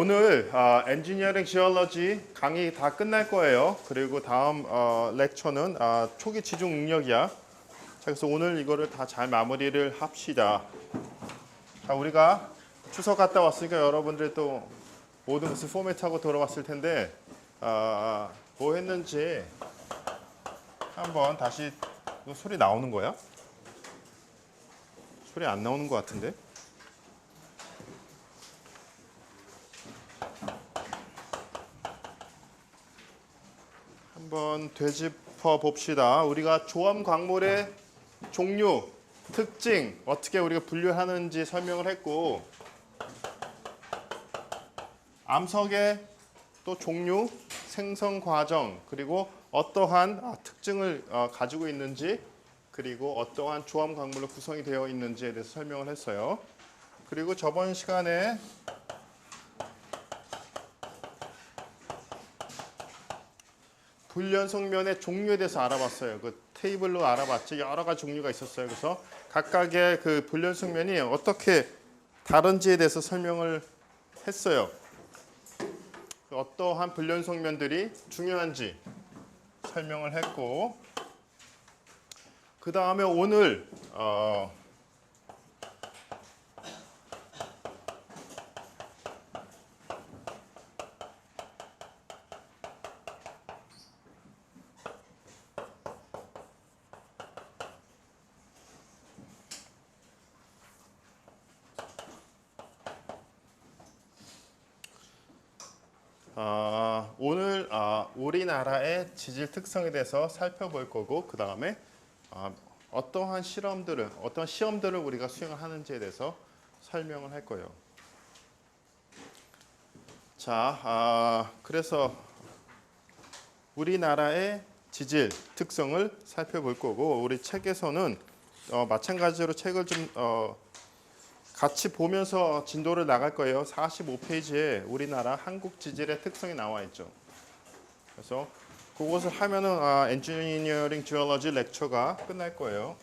오늘 엔지니어링 지올러지 강의 다 끝날 거예요. 그리고 다음 렉처는 초기 지중 응력이야. 자, 그래서 오늘 이거를 다 잘 마무리를 합시다. 자, 우리가 추석 갔다 왔으니까 여러분들이 또 모든 것을 포맷하고 돌아왔을 텐데 뭐 했는지 한번 다시. 소리 나오는 거야? 소리 안 나오는 것 같은데? 한번 되짚어 봅시다. 우리가 조암 광물의 종류, 특징, 어떻게 우리가 분류하는지 설명을 했고, 암석의 또 종류, 생성 과정, 그리고 어떠한 특징을 가지고 있는지, 그리고 어떠한 조암 광물로 구성이 되어 있는지에 대해서 설명을 했어요. 그리고 저번 시간에 불연성면의 종류에 대해서 알아봤어요. 그 테이블로 알아봤지 여러 가지 종류가 있었어요. 그래서 각각의 그 불연성면이 어떻게 다른지에 대해서 설명을 했어요. 어떠한 불연성면들이 중요한지 설명을 했고, 그 다음에 오늘 우리나라의 지질 특성에 대해서 살펴볼 거고, 그 다음에 어떠한 시험들을 우리가 수행을 하는지에 대해서 설명을 할 거예요. 자, 그래서 우리나라의 지질 특성을 살펴볼 거고, 우리 책에서는 마찬가지로 책을 좀 같이 보면서 진도를 나갈 거예요. 45페이지에 우리나라 한국 지질의 특성이 나와 있죠. 그래서 그것을 하면은 엔지니어링 지올러지 렉처가 끝날 거예요.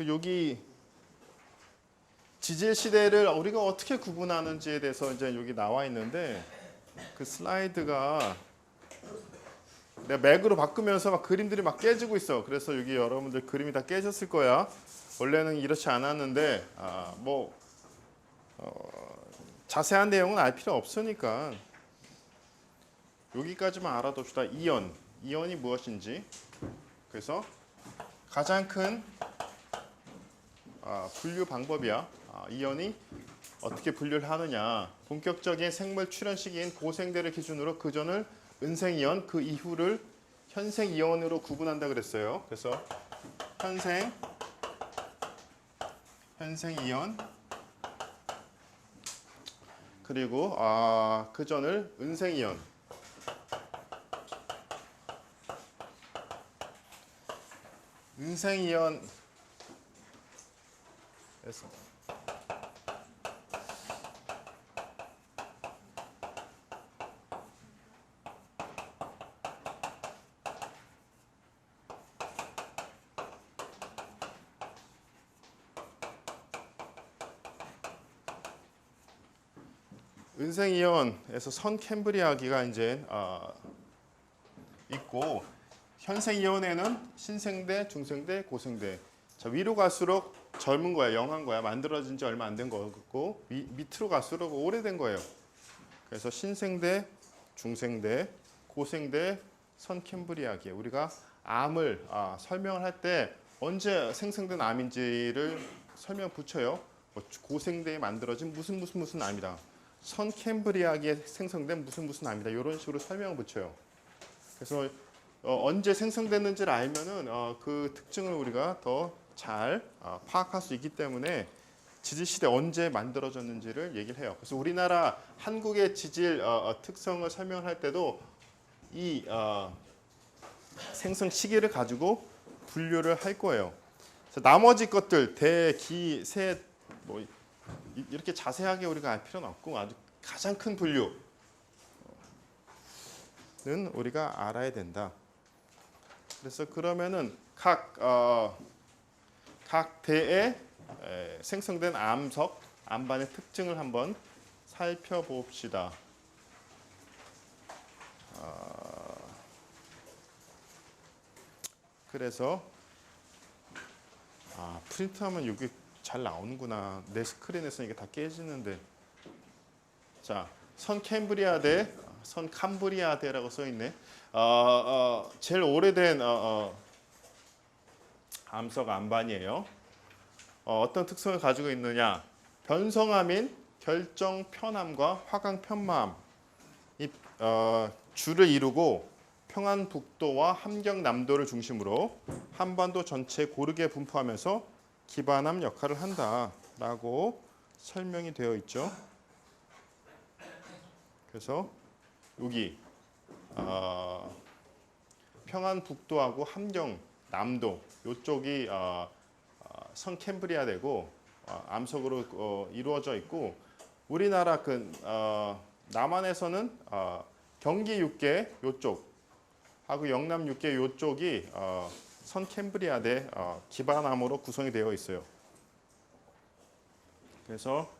여기 지질 시대를 우리가 어떻게 구분하는지에 대해서 이제 여기 나와 있는데, 그 슬라이드가 내가 맥으로 바꾸면서 막 그림들이 막 깨지고 있어. 그래서 여기 여러분들 그림이 다 깨졌을 거야. 원래는 이렇지 않았는데 자세한 내용은 알 필요 없으니까 여기까지만 알아둡시다. 이온이 무엇인지. 그래서 가장 큰 분류 방법이야. 이온이 어떻게 분류를 하느냐. 본격적인 생물 출현 시기인 고생대를 기준으로 그전을 은생이온, 그 이후를 현생이온으로 구분한다 그랬어요. 그래서 현생이온, 그리고 그전을 은생이온. 은생이온에서 은생이온에서 선캠브리아기가 이제 있고, 현생이온에는 신생대, 중생대, 고생대. 자, 위로 갈수록 젊은 거야, 영한 거야. 만들어진 지 얼마 안 된 거고, 밑으로 갈수록 오래된 거예요. 그래서 신생대, 중생대, 고생대, 선캠브리아기. 우리가 암을 설명을 할 때 언제 생성된 암인지를 설명 붙여요. 고생대에 만들어진 무슨 암이다. 선캠브리아기에 생성된 무슨 암이다. 이런 식으로 설명을 붙여요. 그래서 언제 생성됐는지를 알면은 그 특징을 우리가 더 잘 파악할 수 있기 때문에 지질 시대 언제 만들어졌는지를 얘기를 해요. 그래서 우리나라 한국의 지질 특성을 설명할 때도 이 생성 시기를 가지고 분류를 할 거예요. 그래서 나머지 것들 대, 기, 세 이렇게 자세하게 우리가 알 필요는 없고, 아주 가장 큰 분류 우리가 알아야 된다. 그래서 그러면은 각 대에 생성된 암석, 암반의 특징을 한번 살펴봅시다. 그래서 프린트하면 여기 잘 나오는구나. 내 스크린에서 이게 다 깨지는데. 자, 선 캠브리아대, 선 캄브리아대라고 써 있네. 제일 오래된 암석 암반이에요. 어떤 특성을 가지고 있느냐? 변성암인 결정 편암과 화강 편마암 이 주를 이루고 평안북도와 함경남도를 중심으로 한반도 전체에 고르게 분포하면서 기반암 역할을 한다라고 설명이 되어 있죠. 그래서 여기 평안북도하고 함경남도 이쪽이 선 캠브리아되고 암석으로 이루어져 있고 우리나라 남한에서는 경기 육계 이쪽 하고 영남 육계 이쪽이 선 캠브리아대 기반암으로 구성이 되어 있어요. 그래서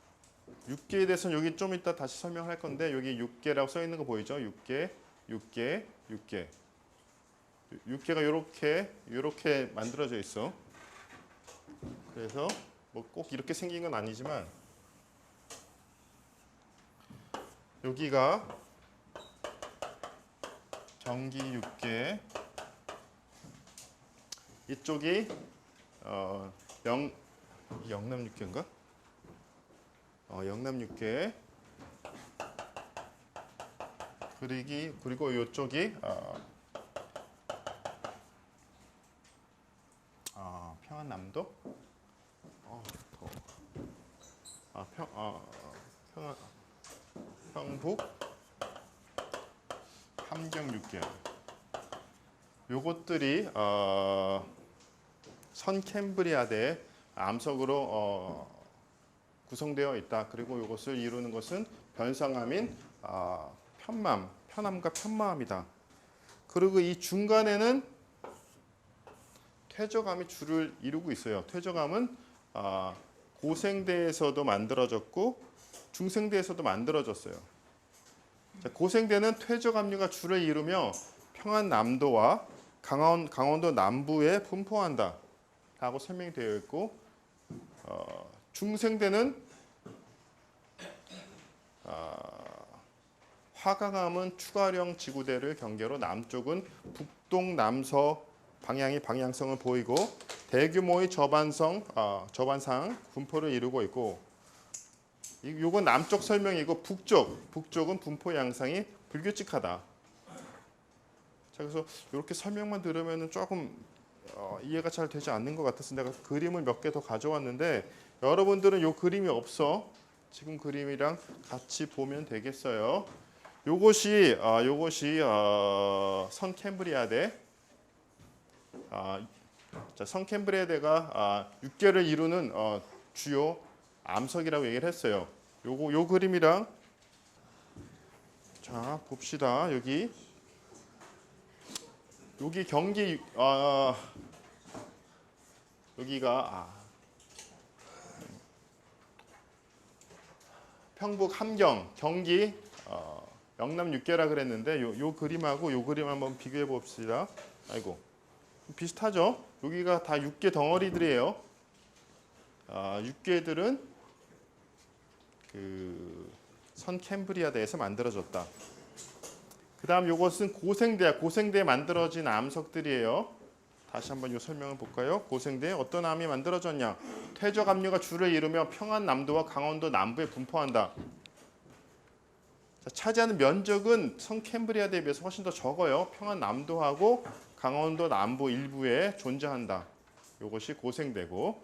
육계에 대해서는 여기 좀 이따 다시 설명할 건데 여기 육계라고 써 있는 거 보이죠? 육계가 이렇게 만들어져 있어. 그래서 뭐 꼭 이렇게 생긴 건 아니지만 여기가 경기 육계, 이쪽이 영남 육계인가? 영남 육계. 그리고 이쪽이 평안남도. 평북 함경 육계. 요것들이 선 캠브리아대 암석으로 구성되어 있다. 그리고 이것을 이루는 것은 변성암인 편암과 편마암이다. 그리고 이 중간에는 퇴적암이 주를 이루고 있어요. 퇴적암은 고생대에서도 만들어졌고 중생대에서도 만들어졌어요. 자, 고생대는 퇴적암류가 주를 이루며 평안남도와 강원도 남부에 분포한다 라고 설명이 되어 있고 중생대는 화강암은 추가령 지구대를 경계로 남쪽은 북동남서 방향성을 보이고 대규모의 저반상 분포를 이루고 있고 이건 남쪽 설명이고 북쪽은 분포 양상이 불규칙하다. 자, 그래서 이렇게 설명만 들으면 조금 이해가 잘 되지 않는 것 같아서 내가 그림을 몇 개 더 가져왔는데 여러분들은 이 그림이 없어. 지금 그림이랑 같이 보면 되겠어요. 요것이 선 캠브리아대. 선 캠브리아대가 육계를 이루는 주요 암석이라고 얘기를 했어요. 요 그림이랑 자 봅시다. 여기 경기 여기가 평북 함경 경기 영남 육계라 그랬는데 요 그림하고 요 그림 한번 비교해 봅시다. 아이고 비슷하죠? 여기가 다 육계 덩어리들이에요. 육계들은 선 캠브리아대에서 만들어졌다. 그 다음 이것은 고생대에 만들어진 암석들이에요. 다시 한번 이 설명을 볼까요? 고생대에 어떤 암이 만들어졌냐? 퇴적암류가 주를 이루며 평안남도와 강원도 남부에 분포한다. 자, 차지하는 면적은 선 캠브리아대에 비해서 훨씬 더 적어요. 평안남도하고 강원도 남부 일부에 존재한다. 이것이 고생대고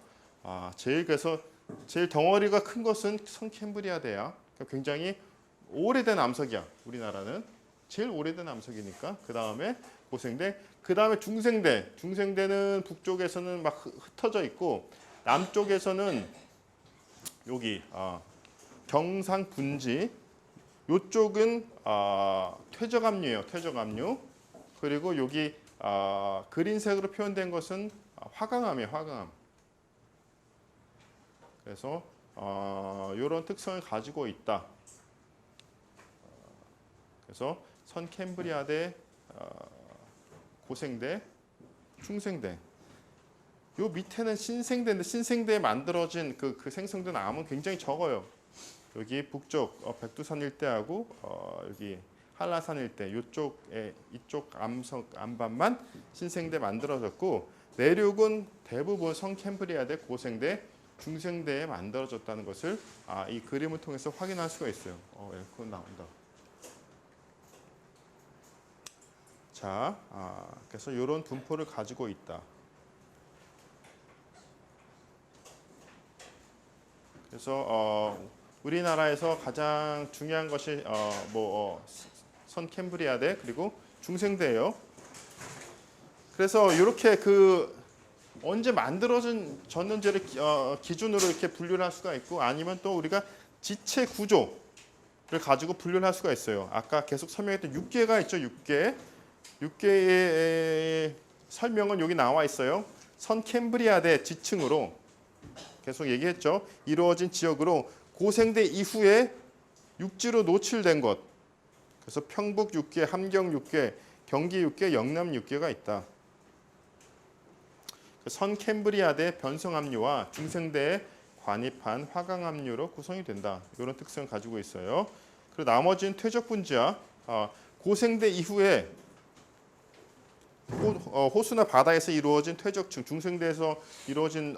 그래서 제일 덩어리가 큰 것은 선 캠브리아대야. 그러니까 굉장히 오래된 암석이야. 우리나라는 제일 오래된 암석이니까. 그 다음에 고생대, 그 다음에 중생대. 중생대는 북쪽에서는 막 흩어져 있고 남쪽에서는 여기 경상 분지 요쪽은 퇴적압류예요. 퇴적압류. 그리고 여기 그린색으로 표현된 것은 화강암이에요. 화강암. 그래서 이런 특성을 가지고 있다. 그래서 선캠브리아대, 고생대, 중생대. 요 밑에는 신생대인데 신생대에 만들어진 그 생성된 암은 굉장히 적어요. 여기 북쪽 백두산 일대하고 여기 한라산 일대 이쪽 암반만 신생대 만들어졌고 내륙은 대부분 선캠브리아대, 고생대, 중생대에 만들어졌다는 것을 이 그림을 통해서 확인할 수가 있어요. 에어컨 나온다. 자, 그래서 이런 분포를 가지고 있다. 그래서 우리나라에서 가장 중요한 것이 선캠브리아대 그리고 중생대예요. 그래서 이렇게 언제 만들어졌는지를 기준으로 이렇게 분류를 할 수가 있고 아니면 또 우리가 지체 구조를 가지고 분류를 할 수가 있어요. 아까 계속 설명했던 6개가 있죠. 6개의 설명은 여기 나와 있어요. 선캠브리아대 지층으로 계속 얘기했죠. 이루어진 지역으로 고생대 이후에 육지로 노출된 것. 그래서 평북 6개, 함경 6개, 경기 6개, 영남 6개가 있다. 선캠브리아대 변성압류와 중생대의 관입한 화강압류로 구성이 된다. 이런 특성을 가지고 있어요. 그리고 나머지는 퇴적분지와 고생대 이후에 호수나 바다에서 이루어진 퇴적층, 중생대에서 이루어진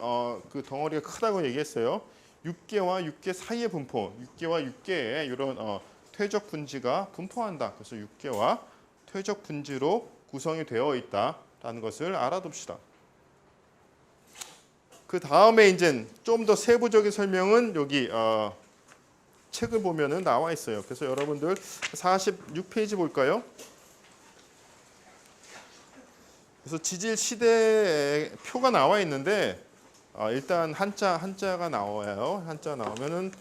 그 덩어리가 크다고 얘기했어요. 6개와 6개 사이의 분포, 6개와 6개의 이런 퇴적 분지가 분포한다. 그래서 6개와 퇴적 분지로 구성이 되어 있다라는 것을 알아둡시다. 그 다음에 이제 좀 더 세부적인 설명은 여기 책을 보면은 나와 있어요. 그래서 여러분들 46페이지 볼까요? 그래서 지질 시대 표가 나와 있는데 일단 한자가 나와요. 한자 나오면은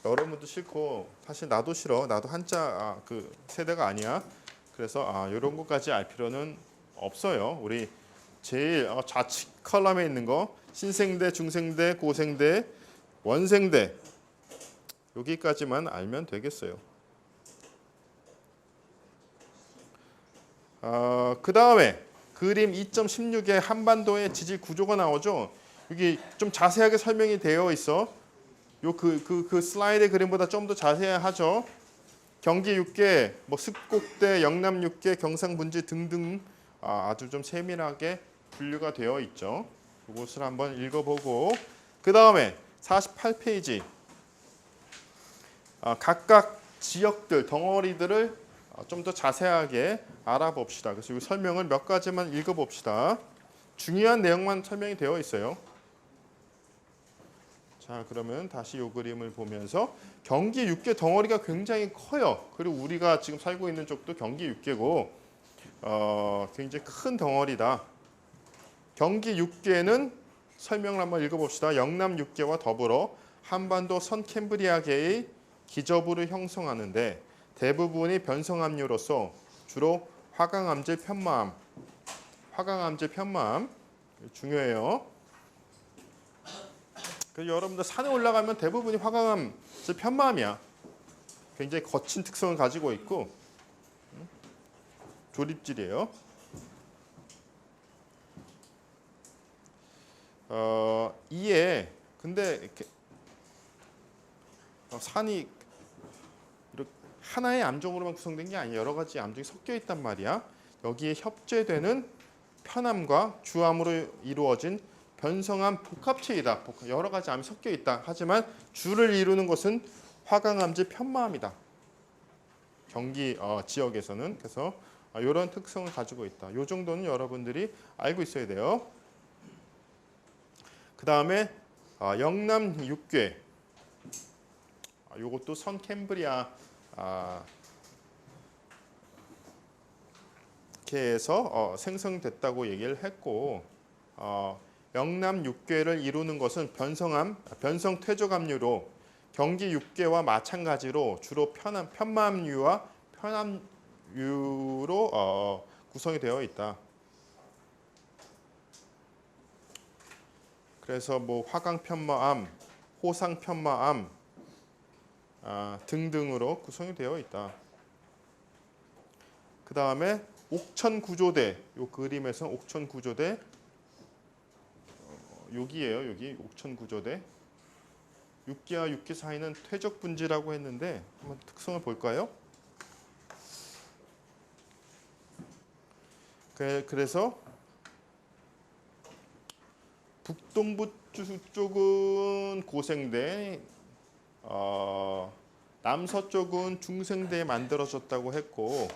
여러분도 싫고 사실 나도 싫어. 나도 한자 그 세대가 아니야. 그래서 이런 것까지 알 필요는 없어요. 우리 제일 좌측 컬럼에 있는 거 신생대, 중생대, 고생대, 원생대 여기까지만 알면 되겠어요. 그 다음에 그림 2.16에 한반도의 지질 구조가 나오죠. 여기 좀 자세하게 설명이 되어 있어. 그 슬라이드 그림보다 좀 더 자세하죠. 경기 6개, 습곡대, 영남 6개, 경상분지 등등 아주 좀 세밀하게 분류가 되어 있죠. 이것을 한번 읽어보고 그 다음에 48페이지 각각 지역들, 덩어리들을 좀 더 자세하게 알아봅시다. 그래서 이 설명을 몇 가지만 읽어봅시다. 중요한 내용만 설명이 되어 있어요. 자, 그러면 다시 이 그림을 보면서 경기 6개 덩어리가 굉장히 커요. 그리고 우리가 지금 살고 있는 쪽도 경기 6개고 굉장히 큰 덩어리다. 경기 6개는 설명을 한번 읽어봅시다. 영남 6개와 더불어 한반도 선캠브리아계의 기저부를 형성하는데 대부분이 변성압류로서 주로 화강암질 편마암, 중요해요. 그래서 여러분들 산에 올라가면 대부분이 화강암질 편마암이야. 굉장히 거친 특성을 가지고 있고 조립질이에요. 이에 근데 이렇게 산이 이렇게 하나의 암종으로만 구성된 게 아니라 여러 가지 암종이 섞여 있단 말이야. 여기에 협재되는 편암과 주암으로 이루어진 변성암 복합체이다. 여러 가지 암이 섞여 있다. 하지만 주를 이루는 것은 화강암질 편마암이다. 경기 지역에서는 그래서 이런 특성을 가지고 있다. 이 정도는 여러분들이 알고 있어야 돼요. 그 다음에 영남 6궤. 이것도 선캠브리아 계에서 생성됐다고 얘기를 했고 영남 6궤를 이루는 것은 변성 퇴적압류로 경기 육계와 마찬가지로 주로 편맘유와 편암유로 구성이 되어 있다. 그래서 뭐 화강편마암, 호상편마암 등등으로 구성이 되어 있다. 그 다음에 옥천구조대, 이 그림에서 옥천구조대 여기예요. 여기 옥천구조대. 육기와 육기 사이는 퇴적분지라고 했는데 한번 특성을 볼까요? 그래서 북동부 쪽은 고생대, 남서쪽은 중생대에 만들어졌다고 했고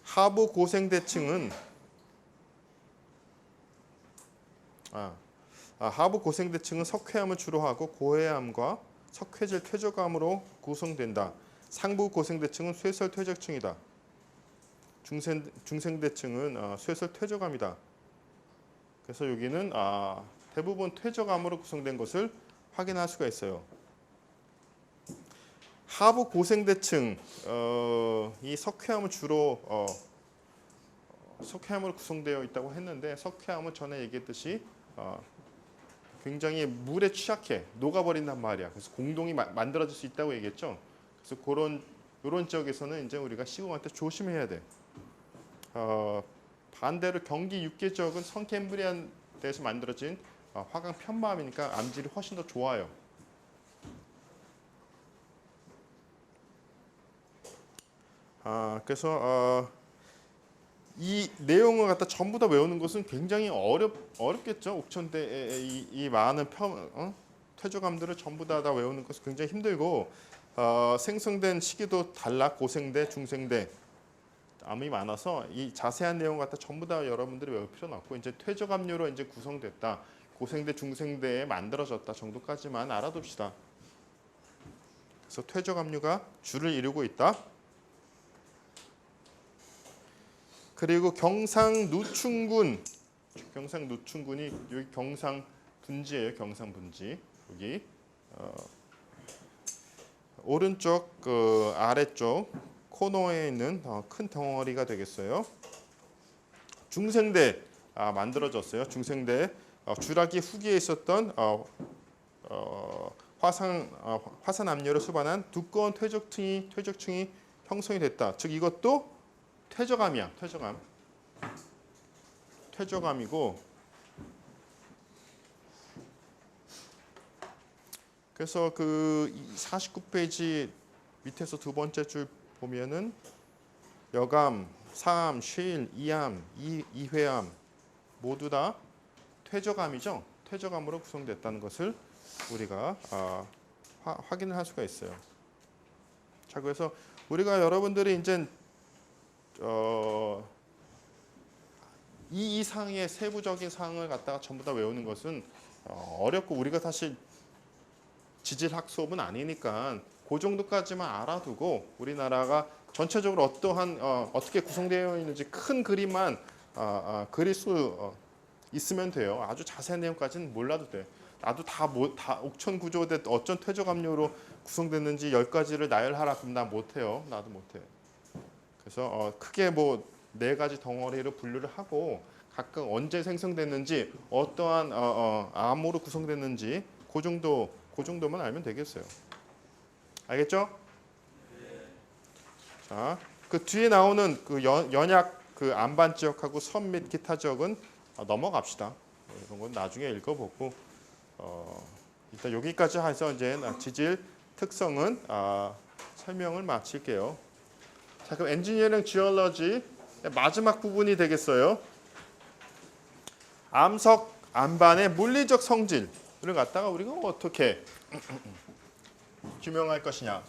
하부 고생대층은 하부 고생대층은 석회암을 주로 하고 고해암과 석회질 퇴적암으로 구성된다. 상부 고생대층은 쇠설 퇴적층이다. 중생대층은 쇠설 퇴적암이다. 그래서 여기는 대부분 퇴적암으로 구성된 것을 확인할 수가 있어요. 하부 고생대층 이 석회암은 주로 석회암으로 구성되어 있다고 했는데 석회암은 전에 얘기했듯이 굉장히 물에 취약해 녹아버린단 말이야. 그래서 공동이 만들어질 수 있다고 얘기했죠. 그래서 이런 지역에서는 이제 우리가 시공할 때 조심해야 돼. 반대로 경기 육계 지역은 성캠브리안대에서 만들어진 화강 편마암이니까 암질이 훨씬 더 좋아요. 그래서 이 내용을 갖다 전부 다 외우는 것은 굉장히 어렵겠죠. 옥천대의 이 많은 퇴적암들을 전부 다 외우는 것은 굉장히 힘들고 생성된 시기도 달라. 고생대, 중생대 암이 많아서 이 자세한 내용 갖다 전부 다 여러분들이 외울 필요는 없고 이제 퇴적암류로 이제 구성됐다. 고생대, 중생대에 만들어졌다 정도까지만 알아둡시다. 그래서 퇴적암류가 주를 이루고 있다. 그리고 경상누춘군이 여기 경상분지예요. 경상분지 여기 오른쪽 아래쪽 코너에 있는 큰 덩어리가 되겠어요. 중생대 만들어졌어요. 중생대 주라기 후기에 있었던 화산 압력을 수반한 두꺼운 퇴적층이 형성이 됐다. 즉 이것도 퇴적암이야. 퇴적암이고 그래서 그 49페이지 밑에서 두 번째 줄 보면은 여감, 사암, 쉴, 이암, 이회암 모두 다 퇴적암이죠. 퇴적암으로 구성됐다는 것을 우리가 확인을 할 수가 있어요. 자, 그래서 우리가 여러분들이 이제 이 이상의 세부적인 사항을 갖다가 전부 다 외우는 것은 어렵고 우리가 사실 지질학 수업은 아니니까 그 정도까지만 알아두고 우리나라가 전체적으로 어떻게 구성되어 있는지 큰 그림만 그릴 수 있으면 돼요. 아주 자세한 내용까지는 몰라도 돼. 나도 다 옥천 구조대 어쩐 퇴적암류로 구성됐는지 10가지를 나열하라 그럼 나 못해요. 나도 못해. 그래서 크게 뭐 4가지 덩어리로 분류를 하고 각각 언제 생성됐는지 어떠한 암으로 구성됐는지 그 정도만 알면 되겠어요. 알겠죠? 자, 그 뒤에 나오는 그 연약 그 안반 지역하고 섬 및 기타 지역은 넘어갑시다. 이런 건 나중에 읽어보고 일단 여기까지 해서 이제 지질 특성은 설명을 마칠게요. 자, 그럼 엔지니어링 지올러지 마지막 부분이 되겠어요. 암석 안반의 물리적 성질을 갖다가 우리가 어떻게 규명할 것이냐.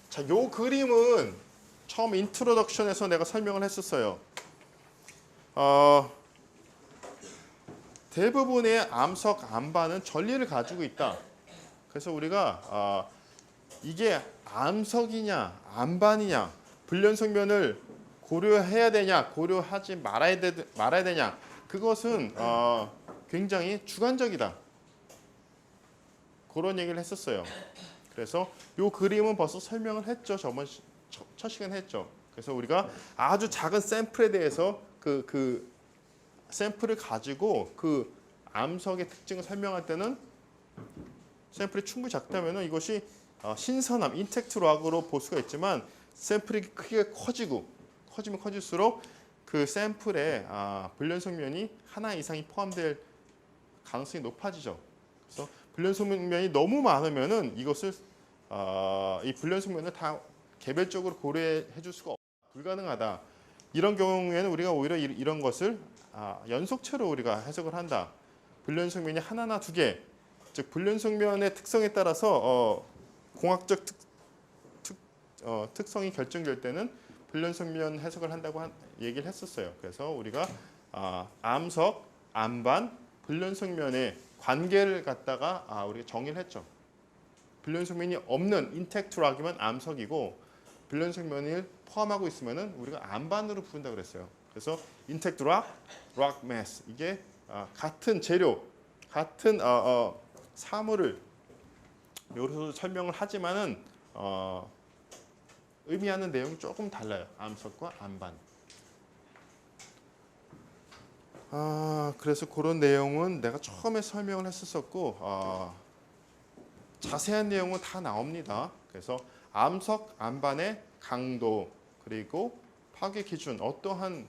자, 요 그림은 처음 인트로덕션에서 내가 설명을 했었어요. 대부분의 암석 안반은 전리를 가지고 있다. 그래서 우리가 이게 암석이냐 안반이냐 불연성면을 고려해야 되냐 고려하지 말아야 되냐 그것은 굉장히 주관적이다. 그런 얘기를 했었어요. 그래서 이 그림은 벌써 설명을 했죠. 저번 첫 시간 했죠. 그래서 우리가 아주 작은 샘플에 대해서 그 샘플을 가지고 그 암석의 특징을 설명할 때는 샘플이 충분히 작다면 이것이 신선함, 인텍트 락으로 볼 수가 있지만 샘플이 크기가 커지면 커질수록 그 샘플에 불연속면이 하나 이상이 포함될 가능성이 높아지죠. 그래서 불연속면이 너무 많으면은 이것을 이 불연속면을 다 개별적으로 고려해 줄 수가 불가능하다. 이런 경우에는 우리가 오히려 이런 것을 연속체로 우리가 해석을 한다. 불연속면이 하나나 두 개, 즉 불연속면의 특성에 따라서 공학적 특성이 결정될 때는 불연속면 해석을 한다고 얘기를 했었어요. 그래서 우리가 암석, 암반, 불연속면의 관계를 갖다가 우리가 정의를 했죠. 불연속면이 없는 인텍트 락이면 암석이고 불연속면을 포함하고 있으면은 우리가 암반으로 부른다 그랬어요. 그래서 인텍트 락, 락 매스 이게 같은 재료, 같은 사물을 여기서 설명을 하지만은 의미하는 내용이 조금 달라요. 암석과 암반. 그래서 그런 내용은 내가 처음에 설명을 했었었고 자세한 내용은 다 나옵니다. 그래서 암석, 암반의 강도 그리고 파괴 기준 어떠한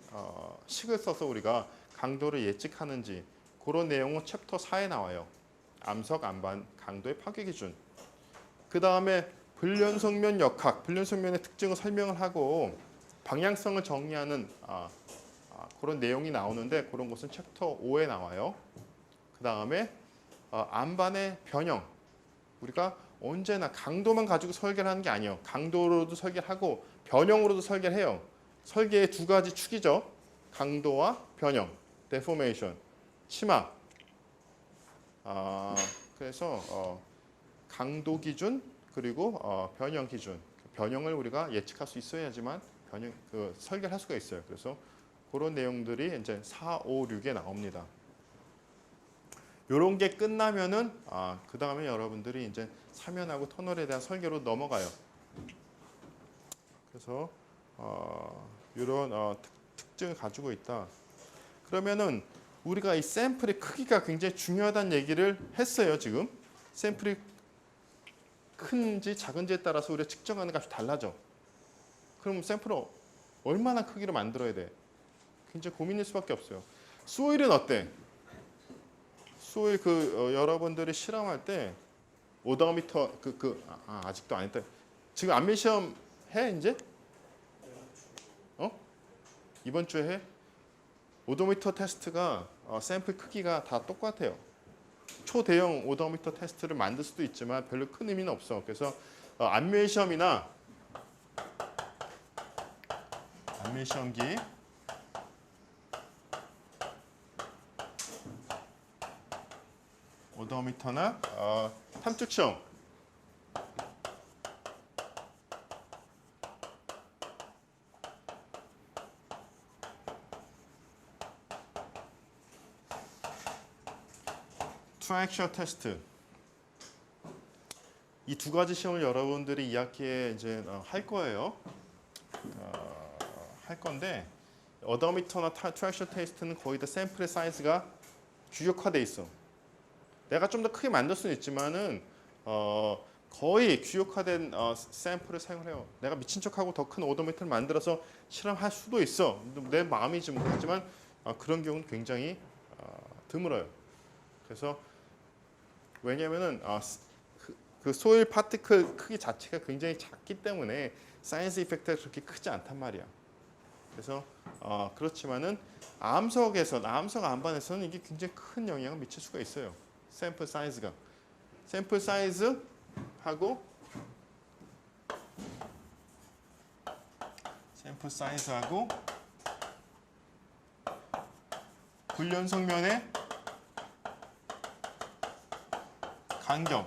식을 써서 우리가 강도를 예측하는지 그런 내용은 챕터 4에 나와요. 암석, 암반, 강도의 파괴 기준. 그 다음에 불연속면 역학, 불연속면의 특징을 설명을 하고 방향성을 정의하는 그런 내용이 나오는데 그런 것은 챕터 5에 나와요. 그 다음에 암반의 변형. 우리가 언제나 강도만 가지고 설계를 하는 게 아니에요. 강도로도 설계를 하고 변형으로도 설계를 해요. 설계의 두 가지 축이죠. 강도와 변형, deformation, 치마. 그래서 강도 기준 그리고 변형 기준. 변형을 우리가 예측할 수 있어야지만 변형 설계를 할 수가 있어요. 그래서 그런 내용들이 이제 4, 5, 6에 나옵니다. 이런 게 끝나면은 그 다음에 여러분들이 이제 사면하고 터널에 대한 설계로 넘어가요. 그래서 이런 특징을 가지고 있다. 그러면은 우리가 이 샘플의 크기가 굉장히 중요하다는 얘기를 했어요. 지금 샘플이 큰지 작은지에 따라서 우리가 측정하는 값이 달라져. 그럼 샘플을 얼마나 크기로 만들어야 돼? 굉장히 고민일 수밖에 없어요. 소일은 어때? 소일 여러분들이 실험할 때 오도미터 아직도 안 했다. 지금 안면 시험 해 이제? 이번 주에 해? 오도미터 테스트가 샘플 크기가 다 똑같아요. 초대형 오도미터 테스트를 만들 수도 있지만 별로 큰 의미는 없어. 그래서 안면 시험이나 안면 시험기 오도미터나 탐축 시험 트라이액션 테스트 이 두 가지 시험을 여러분들이 2학기에 이제 할 거예요. 할 건데 오도미터나 트라이액션 테스트는 거의 다 샘플의 사이즈가 규격화돼 있어. 내가 좀 더 크게 만들 수는 있지만은 거의 규격화된 샘플을 사용해요. 내가 미친 척하고 더 큰 오도미터를 만들어서 실험할 수도 있어. 내 마음이지 뭐. 하지만 그런 경우는 굉장히 드물어요. 그래서 왜냐면은 그 소일 파티클 크기 자체가 굉장히 작기 때문에 사이즈 이펙트가 그렇게 크지 않단 말이야. 그래서 그렇지만은 암석 암반에서는 이게 굉장히 큰 영향을 미칠 수가 있어요. 샘플 사이즈가 샘플 사이즈하고 불연속면의 간격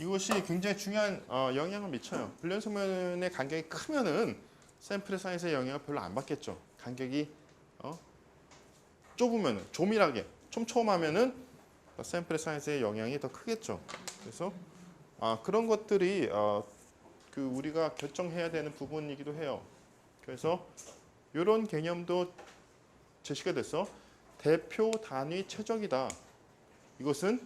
이것이 굉장히 중요한 영향을 미쳐요. 불연속면의 간격이 크면은 샘플의 사이즈의 영향을 별로 안 받겠죠. 간격이 좁으면 조밀하게 촘촘하면은 샘플의 사이즈에 영향이 더 크겠죠. 그래서 그런 것들이 그 우리가 결정해야 되는 부분이기도 해요. 그래서 이런 개념도 제시가 돼서 대표 단위 최적이다. 이것은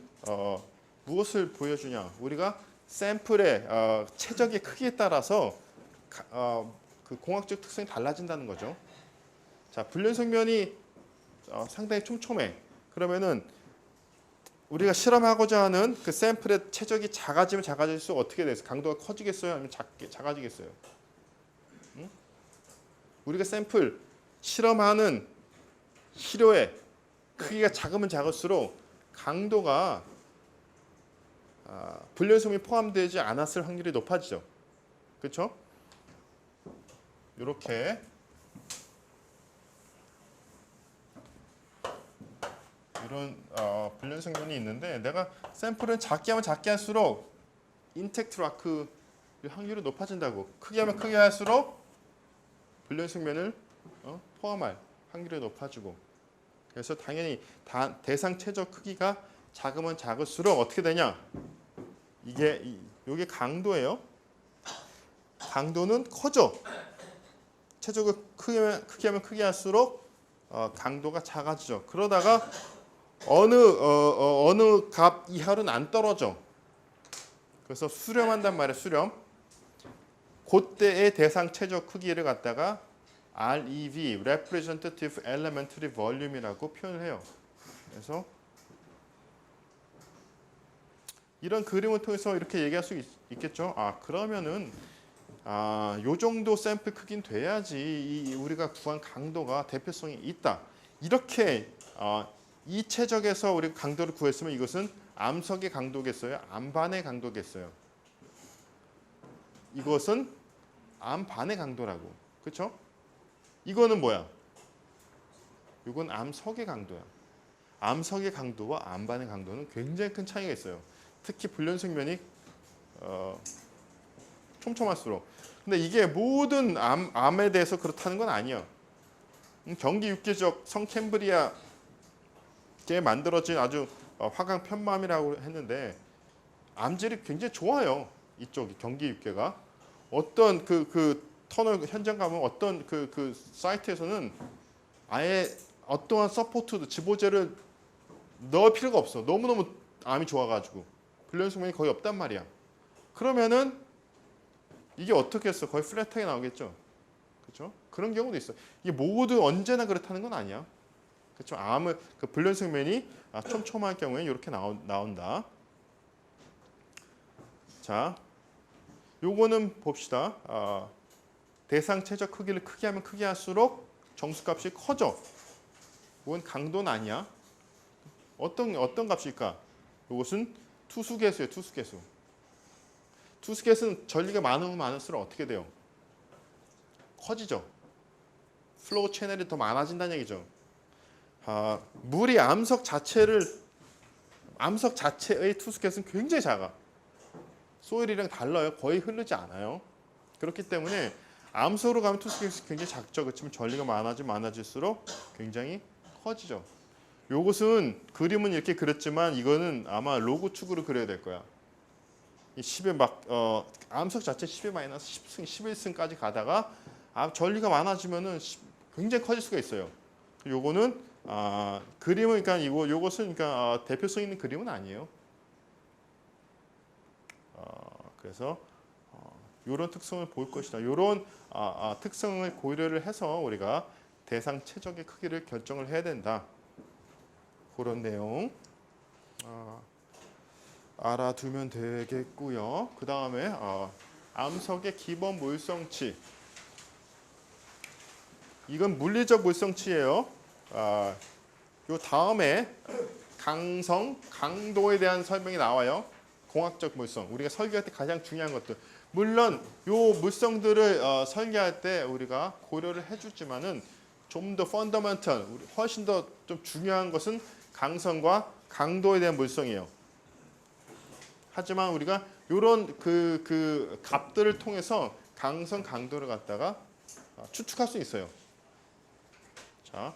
무엇을 보여주냐? 우리가 샘플의 최적의 크기에 따라서 그 공학적 특성이 달라진다는 거죠. 자, 불연성면이 상당히 촘촘해. 그러면은 우리가 실험하고자 하는 그 샘플의 최적이 작아지면 작아질수록 어떻게 돼서 강도가 커지겠어요? 아니면 작아지겠어요? 응? 우리가 샘플 실험하는 시료의 크기가 작으면 작을수록 강도가 불연성이 포함되지 않았을 확률이 높아지죠. 그렇죠? 이렇게 이런 불연성면이 있는데 내가 샘플은 작게 하면 작게 할수록 인텍트 라크 확률이 높아진다고. 크게 하면 크게 할수록 불연성면을 포함할 확률이 높아지고. 그래서 당연히 대상 최적 크기가 작으면 작을수록 어떻게 되냐? 이게 강도예요. 강도는 커져. 최적을 크게 하면 크게 할수록 강도가 작아지죠. 그러다가 어느 값 이하로는 안 떨어져. 그래서 수렴한단 말이에요. 수렴. 그때의 대상 최적 크기를 갖다가 REV, Representative Elementary Volume이라고 표현을 해요. 그래서 이런 그림을 통해서 이렇게 얘기할 수 있겠죠. 그러면은 요 정도 샘플 크기는 돼야지 우리가 구한 강도가 대표성이 있다. 이렇게 이 최적에서 우리가 강도를 구했으면 이것은 암석의 강도겠어요? 암반의 강도겠어요? 이것은 암반의 강도라고. 그렇죠? 이거는 뭐야? 이건 암석의 강도야. 암석의 강도와 암반의 강도는 굉장히 큰 차이가 있어요. 특히 불연성면이 촘촘할수록. 근데 이게 모든 암에 대해서 그렇다는 건 아니야. 경기 육계적 성캠브리아에 만들어진 아주 화강 편마암이라고 했는데 암질이 굉장히 좋아요. 이쪽 경기 육계가 어떤 그 터널 현장 가면 어떤 그 사이트에서는 아예 어떠한 서포트도 지보제를 넣을 필요가 없어. 너무너무 암이 좋아가지고 불연성면이 거의 없단 말이야. 그러면은 이게 어떻게 했어? 거의 플랫하게 나오겠죠. 그렇죠? 그런 경우도 있어. 이게 모두 언제나 그렇다는 건 아니야. 그렇죠? 암을 그 불연성면이 촘촘할 경우에 이렇게 나온다. 자, 요거는 봅시다. 대상 최적 크기를 크게 하면 크게 할수록 정수값이 커져. 이건 강도는 아니야. 어떤 값일까? 이것은 투수계수예요. 투수계수. 투수계수는 전리가 많으면 많을수록 어떻게 돼요? 커지죠. 플로우 채널이 더 많아진다는 얘기죠. 물이 암석 자체의 투수계수는 굉장히 작아. 소일이랑 달라요. 거의 흐르지 않아요. 그렇기 때문에 암석으로 가면 투수계수 굉장히 작죠. 그렇지만 전리가 많아질수록 굉장히 커지죠. 요것은 그림은 이렇게 그렸지만 이거는 아마 로그 축으로 그려야 될 거야. 이 10의 암석 자체 10의 마이너스 10승, 11승까지 가다가 전리가 많아지면은 굉장히 커질 수가 있어요. 요거는 그림은 그러니까 요것은 그러니까 대표성 있는 그림은 아니에요. 그래서 이런 특성을 볼 것이다. 이런 특성을 고려를 해서 우리가 대상 최적의 크기를 결정을 해야 된다. 그런 내용 알아두면 되겠고요. 그 다음에 암석의 기본 물성치. 이건 물리적 물성치예요. 요 다음에 강성, 강도에 대한 설명이 나와요. 공학적 물성. 우리가 설계할 때 가장 중요한 것들. 물론 요 물성들을 설계할 때 우리가 고려를 해주지만은 좀 더 펀더멘털, 훨씬 더 좀 중요한 것은 강성과 강도에 대한 물성이에요. 하지만 우리가 이런 그 값들을 통해서 강성, 강도를 갖다가 추측할 수 있어요. 자,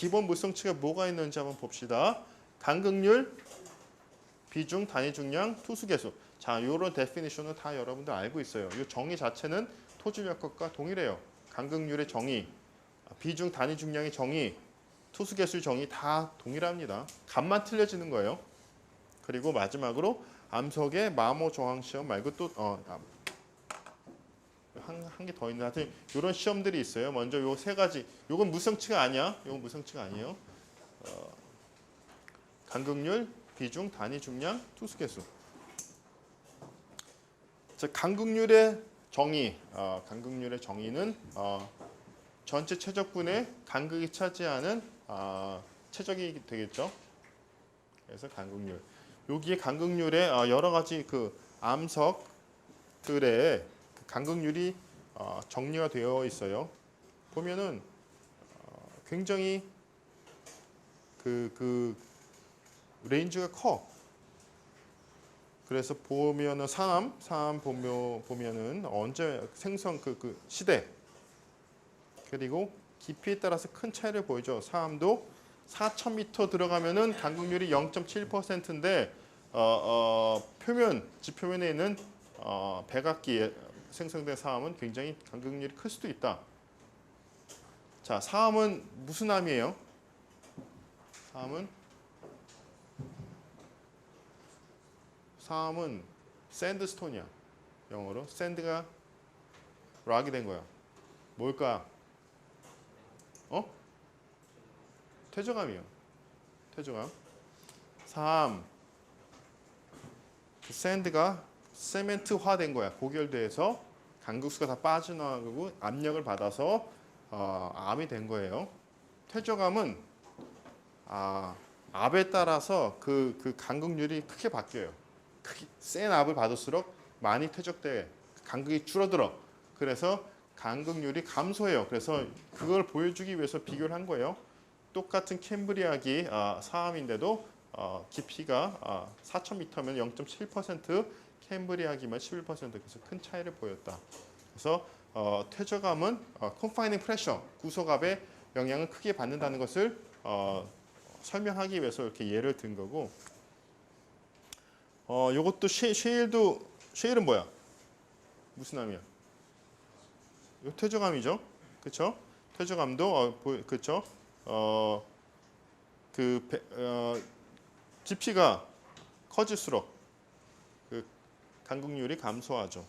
기본 물성치가 뭐가 있는지 한번 봅시다. 간극률, 비중, 단위 중량, 투수 개수. 자, 이런 데피니션은 다 여러분들 알고 있어요. 이 정의 자체는 토질력 것과 동일해요. 간극률의 정의, 비중, 단위 중량의 정의, 투수 개수의 정의 다 동일합니다. 값만 틀려지는 거예요. 그리고 마지막으로 암석의 마모 저항 시험 말고 또 한 개 더 있는 하여튼 이런 시험들이 있어요. 먼저 요 세 가지. 요건 무성치가 아니야. 요건 무성치가 아니에요. 간극률, 비중, 단위 중량, 투수 개수. 자, 간극률의 정의. 간극률의 정의는 전체 최적분의 간극이 차지하는 최적이 되겠죠. 그래서 간극률. 여기에 간극률에 여러 가지 그 암석들의 간극률이 정리가 되어 있어요. 보면은 굉장히 그 레인지가 커. 그래서 보면은 사암 보면은 언제 생성 그 시대 그리고 깊이에 따라서 큰 차이를 보이죠. 사암도 4,000m 들어가면은 간극률이 0.7%인데 표면 지표면에 있는 백악기에 생성된 사암은 굉장히 간극률이 클 수도 있다. 자, 사암은 무슨 암이에요? 사암은 샌드스톤이야. 영어로 샌드가 락이 된 거야. 뭘까? 퇴적암이에요. 퇴적암. 사암. 그 샌드가 세멘트화된 거야. 고결돼서 간극수가 다 빠져나가고 압력을 받아서 암이 된 거예요. 퇴적암은 압에 따라서 그 간극률이 크게 바뀌어요. 센 압을 받을수록 많이 퇴적돼. 간극이 줄어들어. 그래서 간극률이 감소해요. 그래서 그걸 보여주기 위해서 비교를 한 거예요. 똑같은 캠브리아기 사암인데도 깊이가 4,000m면 0.7%, 캠브리아기만 11% 그래서 큰 차이를 보였다. 그래서 퇴적암은 confining pressure, 구속압의 영향을 크게 받는다는 것을 설명하기 위해서 이렇게 예를 든 거고. 요것도 쉐일은 뭐야? 무슨 암이야? 요 퇴적암이죠. 그렇죠? 퇴적암도 그렇죠? 깊이가 커질수록 그 간극률이 감소하죠.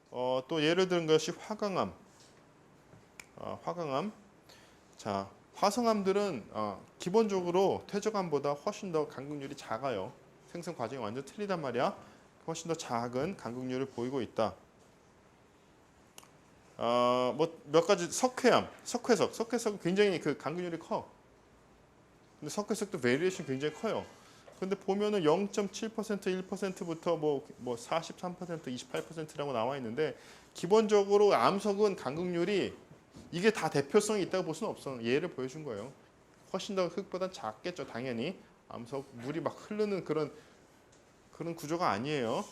또 예를 든 것이 화강암. 화강암. 자, 화성암들은 기본적으로 퇴적암보다 훨씬 더 간극률이 작아요. 생성 과정이 완전 틀리단 말이야. 훨씬 더 작은 간극률을 보이고 있다. 뭐 몇 가지 석회암, 석회석은 굉장히 그 간극률이 커. 근데 석회석도 베리에이션 굉장히 커요. 근데 보면은 0.7%, 1%부터 뭐 43%, 28%라고 나와 있는데 기본적으로 암석은 간극률이 이게 다 대표성이 있다고 볼 수는 없어. 예를 보여준 거예요. 훨씬 더 흙보다 작겠죠, 당연히. 암석 물이 막 흐르는 그런 구조가 아니에요.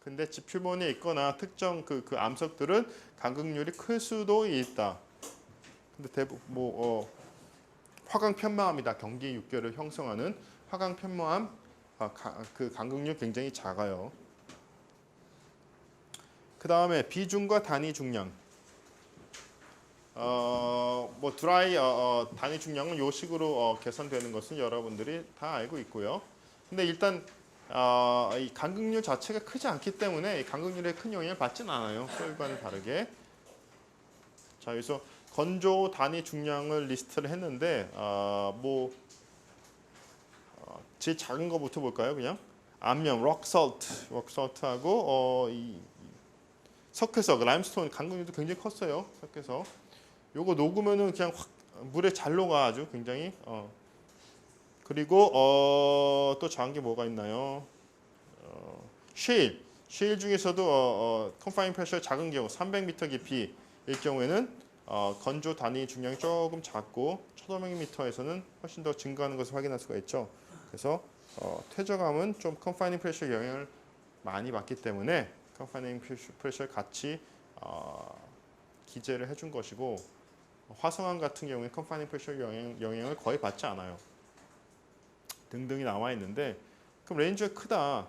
근데 지표면에 있거나 특정 그 암석들은 간극률이 클 수도 있다. 근데 대부분 화강 편마암이다. 경기 육결을 형성하는 화강 편마암 그 간극률 굉장히 작아요. 그 다음에 비중과 단위 중량. 뭐 드라이 단위 중량은 요 식으로 계산되는 것은 여러분들이 다 알고 있고요. 근데 일단 이 간극률 자체가 크지 않기 때문에 이 간극률에 큰 영향을 받지는 않아요. 소일과는 다르게. 자, 여기서 건조 단위 중량을 리스트를 했는데 제일 작은 거부터 볼까요? 그냥 암염, 록솔트하고 이 석회석, 라임스톤 간극률도 굉장히 컸어요. 석회석. 요거 녹으면은 그냥 확 물에 잘 녹아 아주 굉장히. 그리고 또 작은 게 뭐가 있나요? 쉐일 중에서도 confining pressure 작은 경우 300m 깊이일 경우에는 건조 단위 중량이 조금 작고 1500m에서는 훨씬 더 증가하는 것을 확인할 수가 있죠. 그래서 퇴적암은 좀 confining pressure 영향을 많이 받기 때문에 confining pressure 같이 기재를 해준 것이고, 화성암 같은 경우에 컨파이닝 프레셔 영향을 거의 받지 않아요. 등등이 나와 있는데 그럼 레인지가 크다.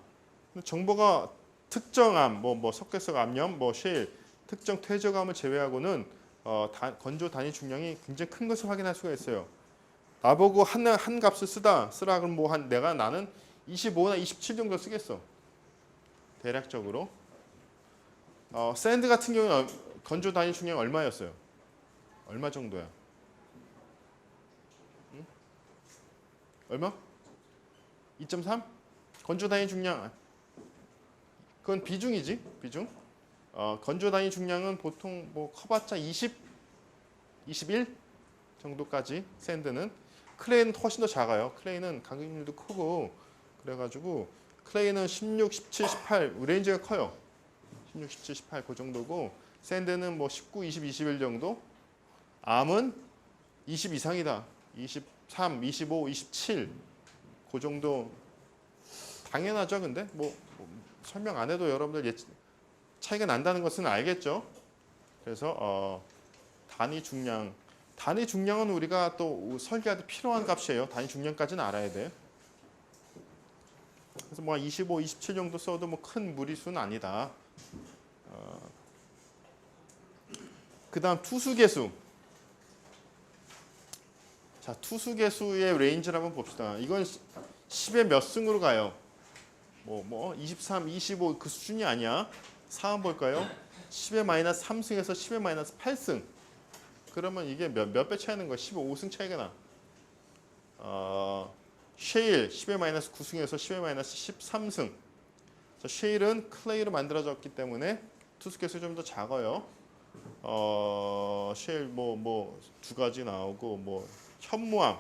정보가 특정 암, 뭐 석회성 암염, 뭐 쉐일, 특정 퇴적암을 제외하고는 건조 단위 중량이 굉장히 큰 것을 확인할 수가 있어요. 나보고 한 값을 쓰라 그럼 뭐 나는 25나 27 정도 쓰겠어. 대략적으로. 샌드 같은 경우는 건조 단위 중량이 얼마였어요? 얼마 정도야? 응? 얼마? 2.3? 건조 단위 중량. 그건 비중이지, 비중. 건조 단위 중량은 보통 뭐 커봤자 20, 21 정도까지 샌드는. 클레이는 훨씬 더 작아요. 클레이는 강력률도 크고 그래가지고 클레이는 16, 17, 18 레인지가 커요. 16, 17, 18 그 정도고 샌드는 뭐 19, 20, 21 정도. 암은 20 이상이다. 23, 25, 27 그 정도. 당연하죠. 근데 뭐 설명 안 해도 여러분들 차이가 난다는 것은 알겠죠. 그래서 단위 중량은 우리가 또 설계할 때 필요한 값이에요. 단위 중량까지는 알아야 돼. 그래서 뭐 25, 27 정도 써도 뭐 큰 무리수는 아니다. 그다음 투수계수. 자, 투수계수의 레인지를 한번 봅시다. 이건 10의 몇 승으로 가요? 23, 25 그 수준이 아니야. 4번 볼까요? 10의 마이너스 3승에서 10의 마이너스 8승. 그러면 이게 몇 배 차이 나는 거야? 15승 차이가 나. 쉐일 10의 마이너스 9승에서 10의 마이너스 13승. 자, 쉐일은 클레이로 만들어졌기 때문에 투수계수 좀 더 작아요. 쉐일 두 가지 나오고 현무암